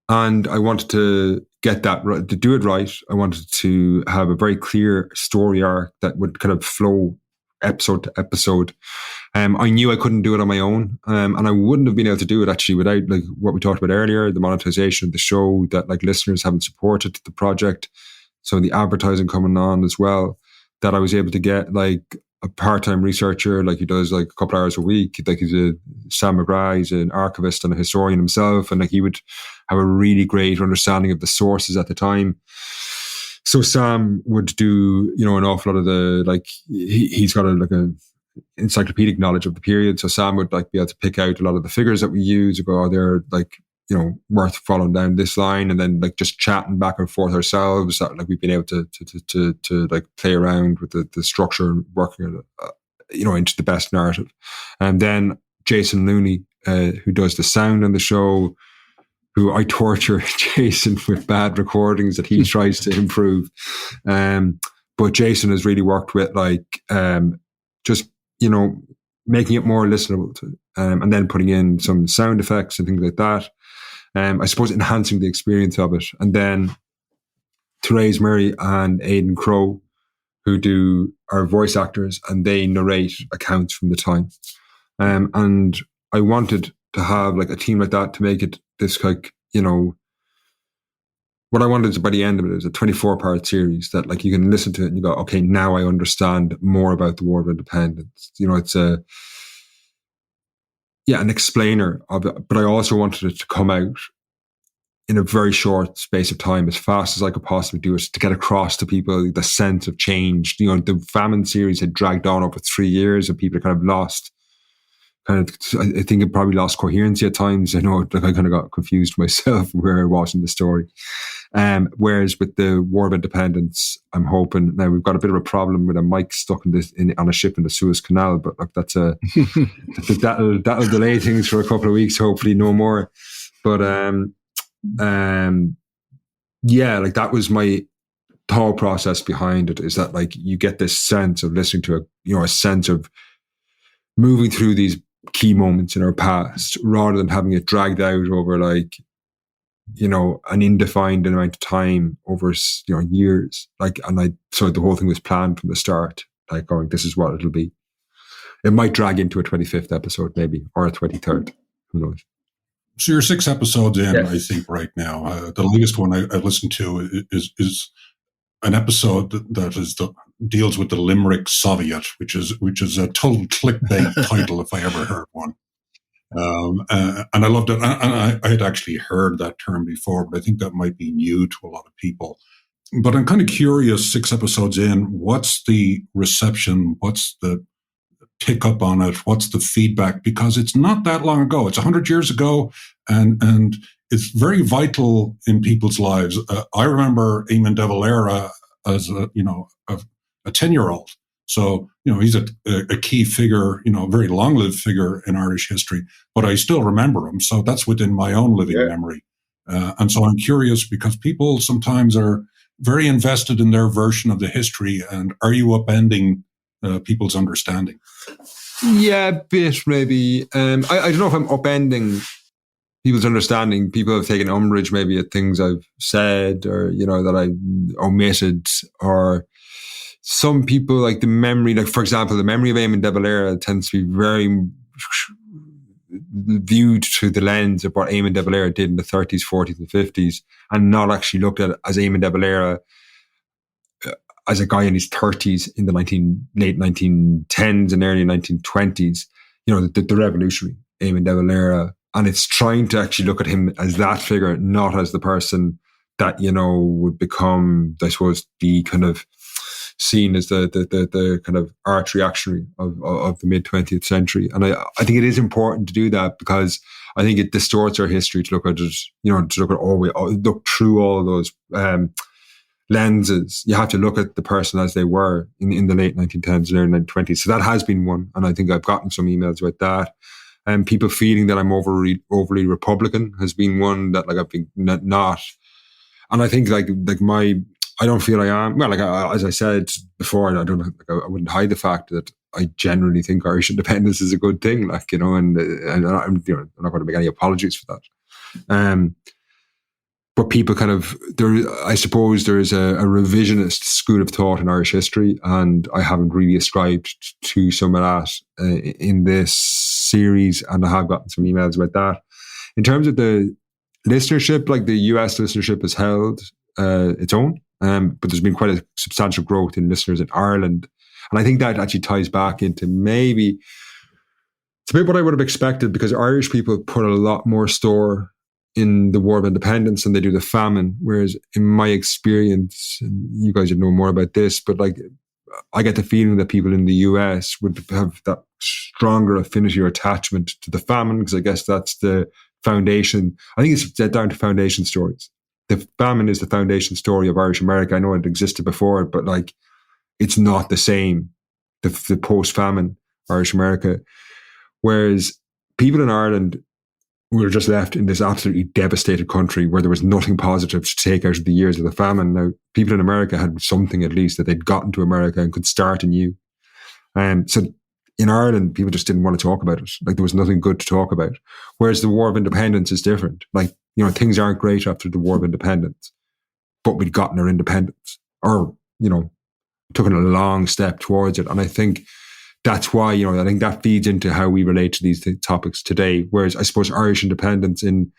S1: And I wanted to get that right, to do it right. I wanted to have a very clear story arc that would kind of flow episode to episode. I knew I couldn't do it on my own, and I wouldn't have been able to do it actually without, like, what we talked about earlier, the monetization of the show, that, like, listeners haven't supported the project, so the advertising coming on as well, that I was able to get, like, a part-time researcher, like, he does, like, a couple hours a week, like, Sam McGrath, he's an archivist and a historian himself, and, like, he would have a really great understanding of the sources at the time. So Sam would do, an awful lot of the, like, he's got a encyclopedic knowledge of the period. So Sam would, like, be able to pick out a lot of the figures that we use, and go, they're, like, worth following down this line, and then, like, just chatting back and forth ourselves, that, like, we've been able to like, play around with the structure and working it, into the best narrative. And then Jason Looney, who does the sound on the show, who I torture Jason with bad recordings that he tries to improve. But Jason has really worked with, like, just, making it more listenable to, and then putting in some sound effects and things like that. I suppose enhancing the experience of it. And then Therese Murray and Aidan Crowe, who are voice actors, and they narrate accounts from the time. And I wanted to have, like, a team like that to make it this, like, what I wanted by the end of it is a 24-part series that, like, you can listen to it and you go, okay, now I understand more about the War of Independence. It's an explainer of it. But I also wanted it to come out in a very short space of time, as fast as I could possibly do it, to get across to people the sense of change. The famine series had dragged on over 3 years, and people kind of lost. I think it probably lost coherency at times. I know, like, I kind of got confused myself where I was in the story. Whereas with the War of Independence, I'm hoping, now we've got a bit of a problem with a mic stuck on a ship in the Suez Canal, but, like, that'll delay things for a couple of weeks. Hopefully, no more. But like, that was my thought process behind it. Is that, like, you get this sense of listening to a sense of moving through these key moments in our past, rather than having it dragged out over, like, an indefined amount of time over, years. Like, so the whole thing was planned from the start, like, going, this is what it'll be. It might drag into a 25th episode maybe, or a 23rd. Who knows?
S2: So you're 6 episodes in, I think, right now. The latest one I listened to is an episode that deals with the Limerick Soviet, which is a total clickbait title if I ever heard one. And I loved it. And I had actually heard that term before, but I think that might be new to a lot of people. But I'm kind of curious, 6 episodes in, what's the reception? What's the pick up on it? What's the feedback? Because it's not that long ago. It's 100 years ago, and it's very vital in people's lives. I remember Eamon de Valera as a 10-year-old. So, he's a key figure, a very long-lived figure in Irish history, but I still remember him. So that's within my own living memory. And so I'm curious because people sometimes are very invested in their version of the history. And are you upending people's understanding?
S1: Yeah, a bit maybe. I don't know if I'm upending people's understanding. People have taken umbrage maybe at things I've said or, that I omitted, or some people like the memory, like for example, the memory of Eamon de Valera tends to be very viewed through the lens of what Eamon de Valera did in the 30s, 40s and 50s, and not actually looked at as Eamon de Valera as a guy in his 30s in the late 1910s and early 1920s, the revolutionary Eamon de Valera. And it's trying to actually look at him as that figure, not as the person that, would become, I suppose, the kind of seen as the kind of arch reactionary of the mid 20th century. And I think it is important to do that because I think it distorts our history to look at it, look through all of those lenses. You have to look at the person as they were in the late 1910s and early 1920s. So that has been one. And I think I've gotten some emails about that. And people feeling that I'm overly Republican has been one that I've been not. And I think I don't feel I am. Well, as I said before, I wouldn't hide the fact that I generally think Irish independence is a good thing. And I'm not going to make any apologies for that. But people I suppose there is a revisionist school of thought in Irish history, and I haven't really ascribed to some of that in this series, and I have gotten some emails about that. In terms of the listenership, the US listenership has held its own, but there's been quite a substantial growth in listeners in Ireland, and I think that actually ties back into maybe it's a bit what I would have expected, because Irish people put a lot more store in the War of Independence than they do the famine. Whereas in my experience, and you guys would know more about this, but I get the feeling that people in the US would have that stronger affinity or attachment to the famine, because I guess that's the foundation. I think it's down to foundation stories. The famine is the foundation story of Irish America. I know it existed before, but it's not the same, the post-famine Irish America. Whereas people in Ireland, we were just left in this absolutely devastated country where there was nothing positive to take out of the years of the famine. Now, people in America had something, at least, that they'd gotten to America and could start anew. So in Ireland, people just didn't want to talk about it. There was nothing good to talk about. Whereas the War of Independence is different. Things aren't great after the War of Independence, but we'd gotten our independence, or, took a long step towards it. And I think that's why, I think that feeds into how we relate to these topics today. Whereas I suppose Irish independence in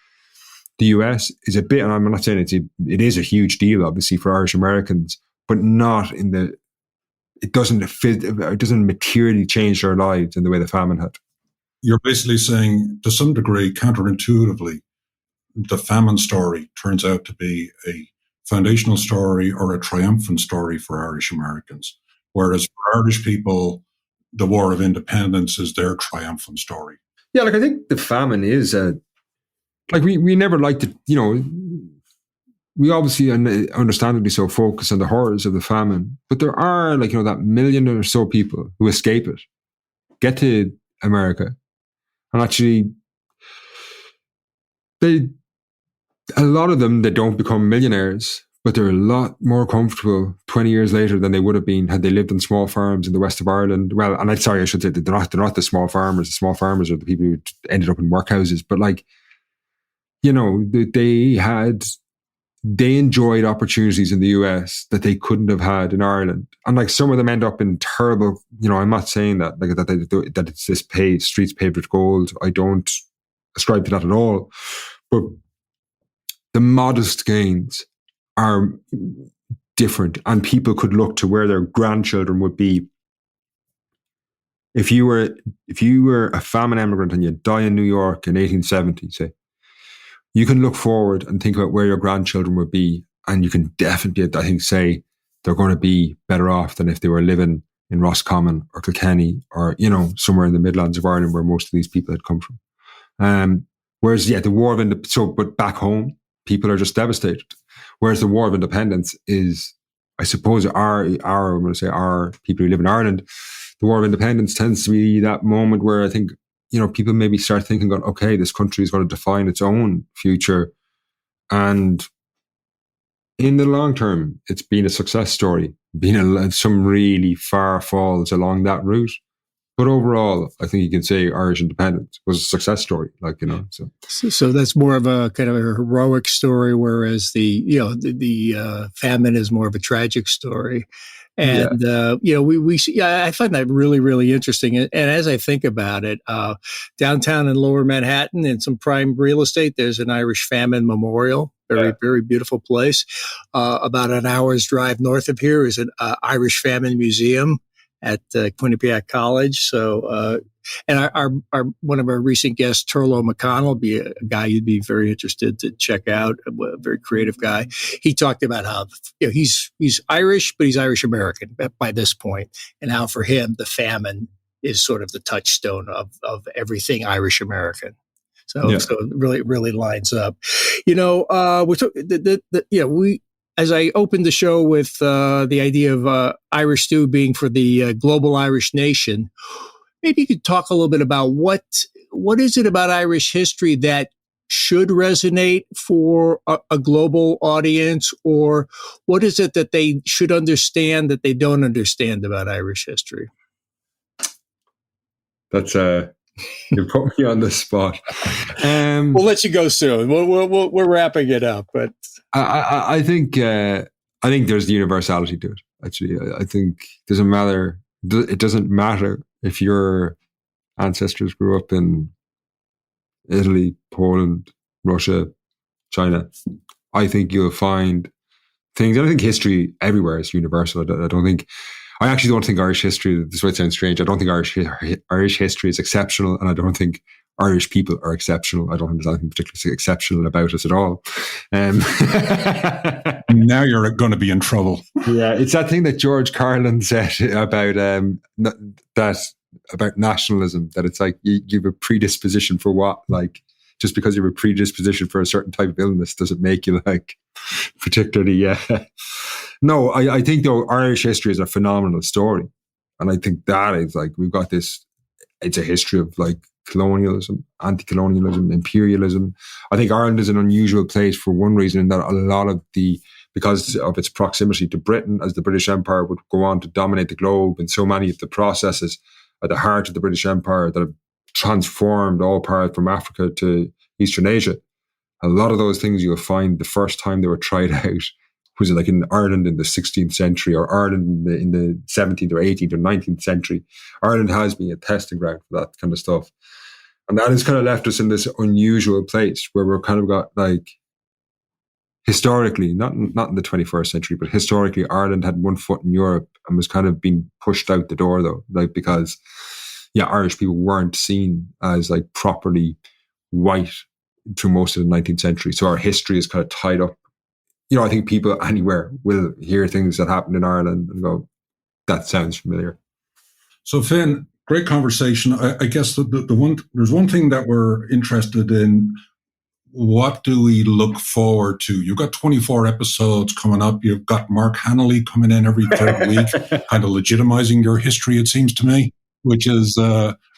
S1: the US is a bit, and I'm not saying it is a huge deal, obviously, for Irish Americans, but not it doesn't materially change their lives in the way the famine had.
S2: You're basically saying, to some degree, counterintuitively, the famine story turns out to be a foundational story or a triumphant story for Irish Americans. Whereas for Irish people, the War of Independence is their triumphant story.
S1: Yeah, I think the famine is we never liked it. We obviously understandably so focus on the horrors of the famine, but there are that million or so people who escape it, get to America, and actually a lot of them, they don't become millionaires, but they're a lot more comfortable 20 years later than they would have been had they lived on small farms in the west of Ireland. Well, and I should say that they're not the small farmers. The small farmers are the people who ended up in workhouses. But they had they enjoyed opportunities in the US that they couldn't have had in Ireland. And like some of them end up in terrible, I'm not saying that that it's this streets paved with gold. I don't ascribe to that at all. But the modest gains are different, and people could look to where their grandchildren would be. If you were a famine emigrant and you die in New York in 1870, say, you can look forward and think about where your grandchildren would be, and you can definitely, I think, say they're going to be better off than if they were living in Roscommon or Kilkenny or, somewhere in the Midlands of Ireland where most of these people had come from. Whereas, the War of Independence, but back home, people are just devastated. Whereas the War of Independence is, I suppose, I'm going to say our people who live in Ireland, the War of Independence tends to be that moment where I think, people maybe start thinking, going, okay, this country is going to define its own future. And in the long term, it's been a success story, been some really far falls along that route. But overall, I think you can say Irish independence was a success story,
S3: So that's more of a kind of a heroic story, whereas the famine is more of a tragic story. And, I find that really, really interesting. And as I think about it, downtown in Lower Manhattan in some prime real estate, there's an Irish famine memorial. Very beautiful place. About an hour's drive north of here is an Irish famine museum at Quinnipiac College. So, and our one of our recent guests, Turlo McConnell, be a guy you'd be very interested to check out. A very creative guy. He talked about how he's Irish, but he's Irish American by this point, and how for him the famine is sort of the touchstone of everything Irish American. So it really lines up. As I opened the show with the idea of Irish stew being for the global Irish nation, maybe you could talk a little bit about what is it about Irish history that should resonate for a global audience, or what is it that they should understand that they don't understand about Irish history?
S1: That's you put me on the spot.
S3: We'll let you go soon. We're wrapping it up, but
S1: I think there's the universality to it. Actually, I think it doesn't matter if your ancestors grew up in Italy, Poland, Russia, China. I think you'll find things. I don't think history everywhere is universal. I actually don't think Irish history, this might sound strange, I don't think Irish history is exceptional, and I don't think Irish people are exceptional. I don't think there's anything particularly exceptional about us at all.
S2: Now you're going to be in trouble.
S1: Yeah, it's that thing that George Carlin said about about nationalism, that it's like you have a predisposition for what, like, just because you have a predisposition for a certain type of illness doesn't make you like particularly, No, I think though Irish history is a phenomenal story. And I think that is like, we've got this, it's a history of like colonialism, anti-colonialism, imperialism. I think Ireland is an unusual place for one reason, in that a lot of because of its proximity to Britain, as the British Empire would go on to dominate the globe, and so many of the processes at the heart of the British Empire that have transformed all parts from Africa to Eastern Asia. A lot of those things you'll find the first time they were tried out was like in Ireland in the 16th century, or Ireland in the 17th or 18th or 19th century. Ireland has been a testing ground for that kind of stuff. And that has kind of left us in this unusual place where we're kind of got like, historically, not in the 21st century, but historically, Ireland had one foot in Europe and was kind of being pushed out the door though, like, because Irish people weren't seen as like properly white through most of the 19th century. So our history is kind of tied up. I think people anywhere will hear things that happened in Ireland and go, that sounds familiar.
S2: So Finn, great conversation. I guess there's one thing that we're interested in. What do we look forward to? You've got 24 episodes coming up. You've got Mark Hannelly coming in every third week, kind of legitimizing your history, it seems to me, which is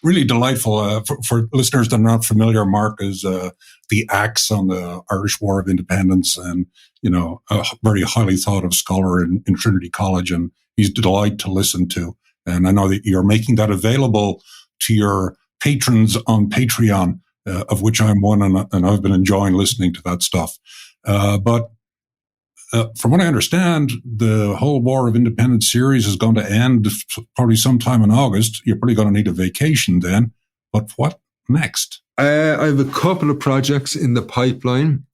S2: really delightful. For listeners that are not familiar, Mark is the axe on the Irish War of Independence, and a very highly thought of scholar in Trinity College, and he's a delight to listen to. And I know that you're making that available to your patrons on Patreon, of which I'm one, and I've been enjoying listening to that stuff. But from what I understand, the whole War of Independence series is going to end probably sometime in August. You're probably going to need a vacation then. But what next?
S1: I have a couple of projects in the pipeline.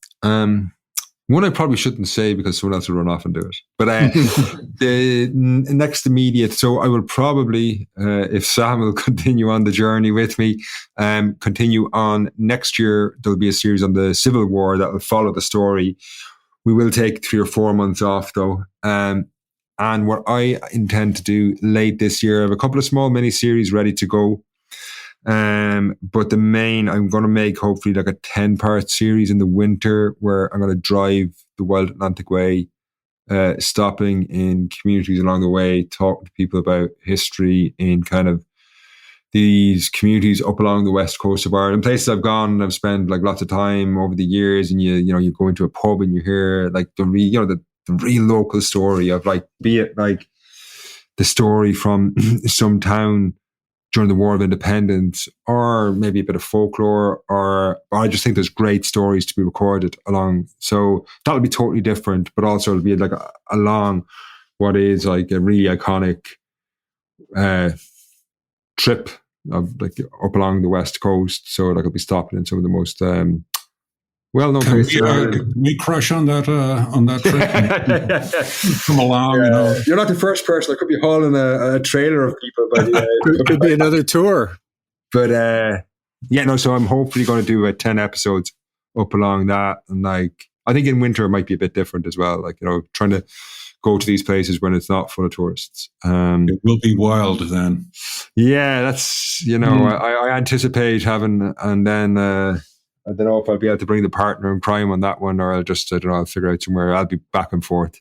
S1: One I probably shouldn't say because someone else will run off and do it. But the next immediate, so I will probably, if Sam will continue on the journey with me, continue on next year. There'll be a series on the Civil War that will follow the story. We will take 3 or 4 months off though. And what I intend to do late this year, I have a couple of small mini series ready to go. But the main, I'm going to make hopefully like a 10-part series in the winter where I'm going to drive the Wild Atlantic Way, stopping in communities along the way, talking to people about history in kind of these communities up along the west coast of Ireland, places I've gone and I've spent like lots of time over the years. And you go into a pub and you hear like the real local story of like, be it like the story from some town during the War of Independence, or maybe a bit of folklore, or I just think there's great stories to be recorded along. So that'll be totally different, but also it'll be like along what is like a really iconic trip of like up along the west coast. So like I'll be stopping in some of the most well-known places.
S2: Can we crush on that trip? Come along,
S1: You're not the first person. I could be hauling a trailer of people, but
S3: could be another tour.
S1: But so I'm hopefully going to do 10 episodes up along that, and like I think in winter it might be a bit different as well. Like trying to go to these places when it's not full of tourists.
S2: It will be wild then.
S1: Yeah, that's I anticipate having, and then I don't know if I'll be able to bring the partner in crime on that one, or I'll just I'll figure out somewhere. I'll be back and forth.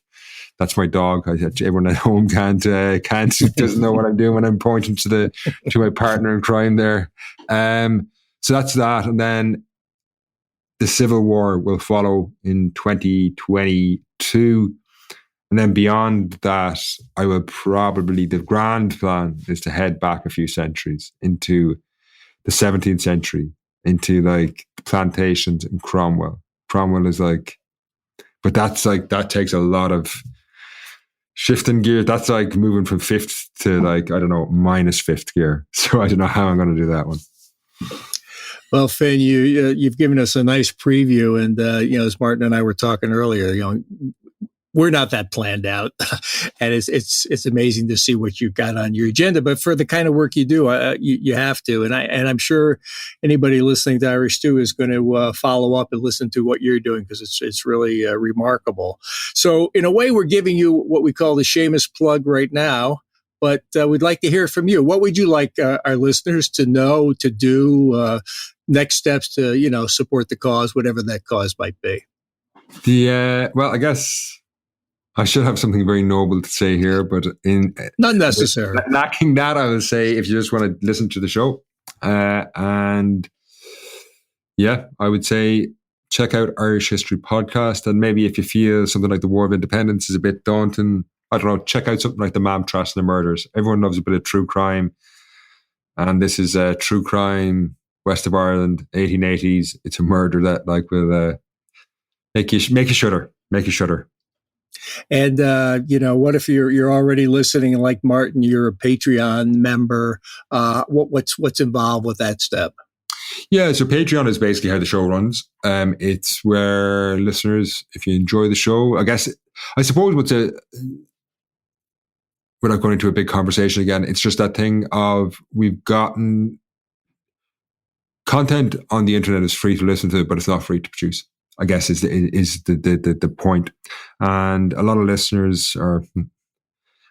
S1: That's my dog. Everyone at home can't doesn't know what I'm doing when I'm pointing to my partner in crime there. So that's that, and then the Civil War will follow in 2022. And then beyond that, I will probably, the grand plan is to head back a few centuries into the 17th century, into like plantations in Cromwell. Cromwell is like, but that's like, that takes a lot of shifting gear. That's like moving from fifth to like, I don't know, minus fifth gear. So I don't know how I'm going to do that one.
S3: Well, Finn, you've given us a nice preview, and as Martin and I were talking earlier, we're not that planned out, and it's amazing to see what you've got on your agenda. But for the kind of work you do, you have to, and I'm sure anybody listening to Irish Stew is going to follow up and listen to what you're doing, because it's really remarkable. So in a way, we're giving you what we call the shameless plug right now. But we'd like to hear from you. What would you like our listeners to know, to do, next steps to, support the cause, whatever that cause might be?
S1: Well, I guess I should have something very noble to say here, but
S3: not necessary.
S1: Lacking that, I will say, if you just want to listen to the show, and I would say check out Irish History Podcast, and maybe if you feel something like the War of Independence is a bit daunting, I don't know, check out something like the Mamtrass and the Murders. Everyone loves a bit of true crime, and this is true crime, west of Ireland, 1880s. It's a murder that like will make you shudder.
S3: And what if you're already listening, and like Martin, you're a Patreon member? What's involved with that step?
S1: Yeah, so Patreon is basically how the show runs. It's where listeners, if you enjoy the show, I suppose without going into a big conversation again, it's just that thing of we've gotten content on the internet is free to listen to, but it's not free to produce, I guess is the point. And a lot of listeners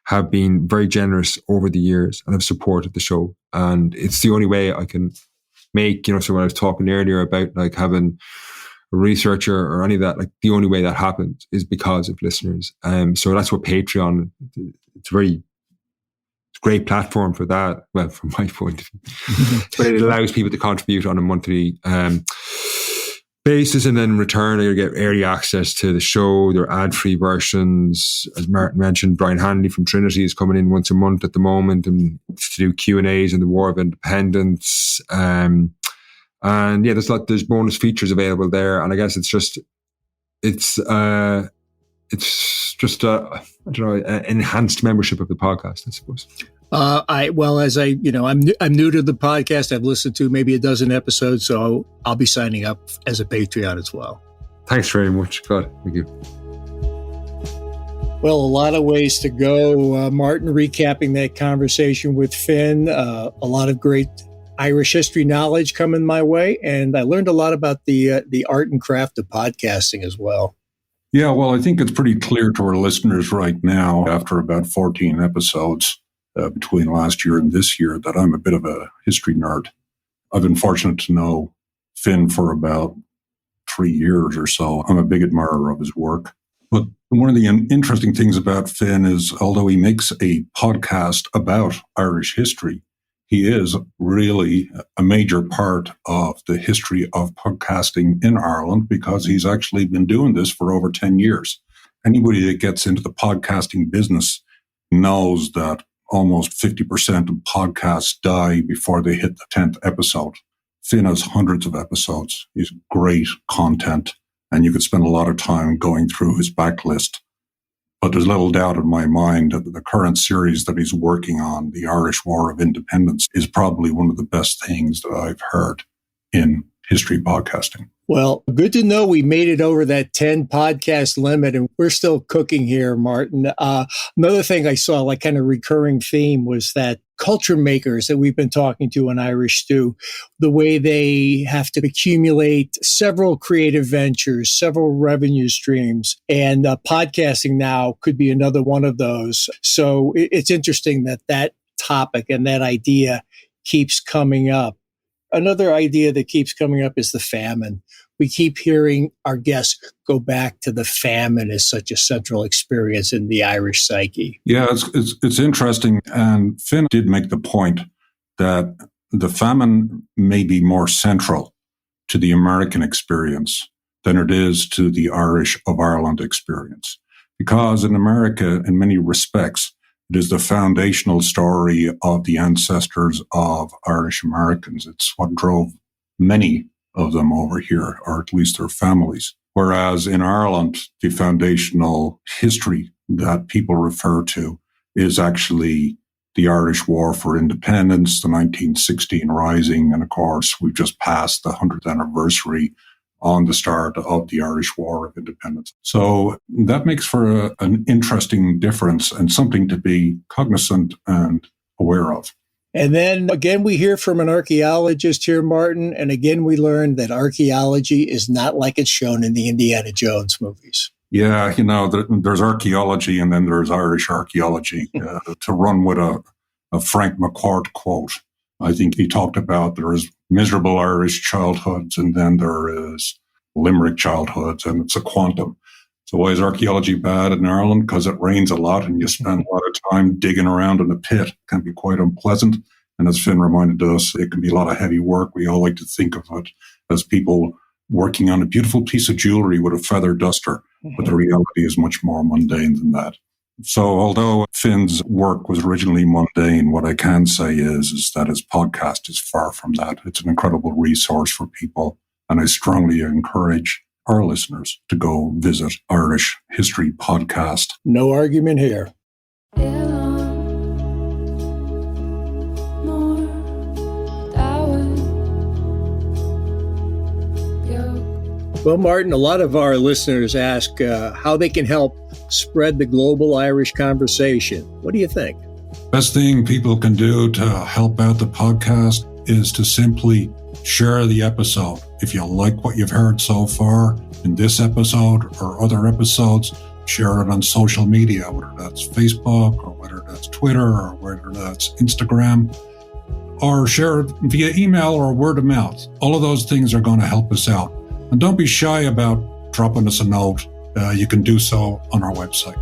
S1: have been very generous over the years and have supported the show. And it's the only way I can make, so when I was talking earlier about like having a researcher or any of that, like the only way that happens is because of listeners. So that's what Patreon, it's a great platform for that. Well, from my point of view, but it allows people to contribute on a monthly basis, and then in return you get early access to the show. There are ad-free versions. As Martin mentioned, Brian Hanley from Trinity is coming in once a month at the moment and to do Q&As on the War of Independence. And there's bonus features available there. And I guess it's it's just enhanced membership of the podcast, I suppose.
S3: I'm new to the podcast. I've listened to maybe a dozen episodes, so I'll be signing up as a Patreon as well.
S1: Thanks very much. God, thank you.
S3: Well, a lot of ways to go. Martin, recapping that conversation with Finn, a lot of great Irish history knowledge coming my way, and I learned a lot about the art and craft of podcasting as well.
S2: Yeah, well, I think it's pretty clear to our listeners right now, after about 14 episodes between last year and this year, that I'm a bit of a history nerd. I've been fortunate to know Finn for about 3 years or so. I'm a big admirer of his work. But one of the interesting things about Finn is, although he makes a podcast about Irish history, he is really a major part of the history of podcasting in Ireland, because he's actually been doing this for over 10 years. Anybody that gets into the podcasting business knows that almost 50% of podcasts die before they hit the 10th episode. Finn has hundreds of episodes. He's great content, and you could spend a lot of time going through his backlist. But there's little doubt in my mind that the current series that he's working on, the Irish War of Independence, is probably one of the best things that I've heard in history podcasting.
S3: Well, good to know we made it over that 10 podcast limit, and we're still cooking here, Martin. Another thing I saw, like kind of recurring theme, was that culture makers that we've been talking to on Irish Stew, the way they have to accumulate several creative ventures, several revenue streams, and podcasting now could be another one of those. So it's interesting that topic and that idea keeps coming up. Another idea that keeps coming up is the famine. We keep hearing our guests go back to the famine as such a central experience in the Irish psyche.
S2: Yeah, it's interesting. And Finn did make the point that the famine may be more central to the American experience than it is to the Irish of Ireland experience. Because in America, in many respects, it is the foundational story of the ancestors of Irish Americans. It's what drove many of them over here, or at least their families. Whereas in Ireland, the foundational history that people refer to is actually the Irish War for Independence, the 1916 Rising, and of course, we've just passed the 100th anniversary on the start of the Irish War of Independence. So that makes for an interesting difference and something to be cognizant and aware of.
S3: And then again, we hear from an archaeologist here, Martin, and again, we learn that archaeology is not like it's shown in the Indiana Jones movies.
S2: Yeah, there's archaeology and then there's Irish archaeology. To run with a Frank McCourt quote, I think he talked about there is miserable Irish childhoods and then there is Limerick childhoods, and it's a quantum. So why is archaeology bad in Ireland? Because it rains a lot and you spend a lot of time digging around in a pit. It can be quite unpleasant. And as Finn reminded us, it can be a lot of heavy work. We all like to think of it as people working on a beautiful piece of jewelry with a feather duster, but the reality is much more mundane than that. So although Finn's work was originally mundane, what I can say is that his podcast is far from that. It's an incredible resource for people, and I strongly encourage our listeners to go visit Irish History Podcast.
S3: No argument here. Well, Martin, a lot of our listeners ask how they can help spread the global Irish conversation. What do you think?
S2: Best thing people can do to help out the podcast is to simply share the episode. If you like what you've heard so far in this episode or other episodes, share it on social media, whether that's Facebook or whether that's Twitter or whether that's Instagram, or share it via email or word of mouth. All of those things are going to help us out. And don't be shy about dropping us a note. You can do so on our website.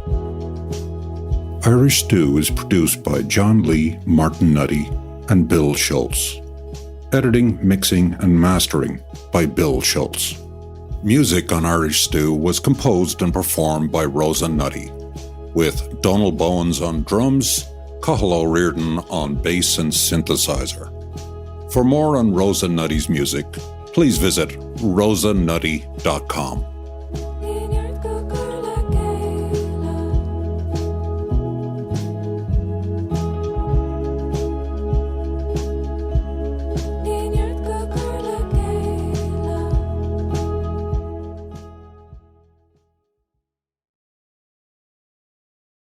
S4: Irish Stew is produced by John Lee, Martin Nutty, and Bill Schultz. Editing, mixing, and mastering by Bill Schultz. Music on Irish Stew was composed and performed by Rosa Nutty, with Donald Bowens on drums, Cathal O'Riordan on bass and synthesizer. For more on Rosa Nutty's music, please visit rosanutty.com.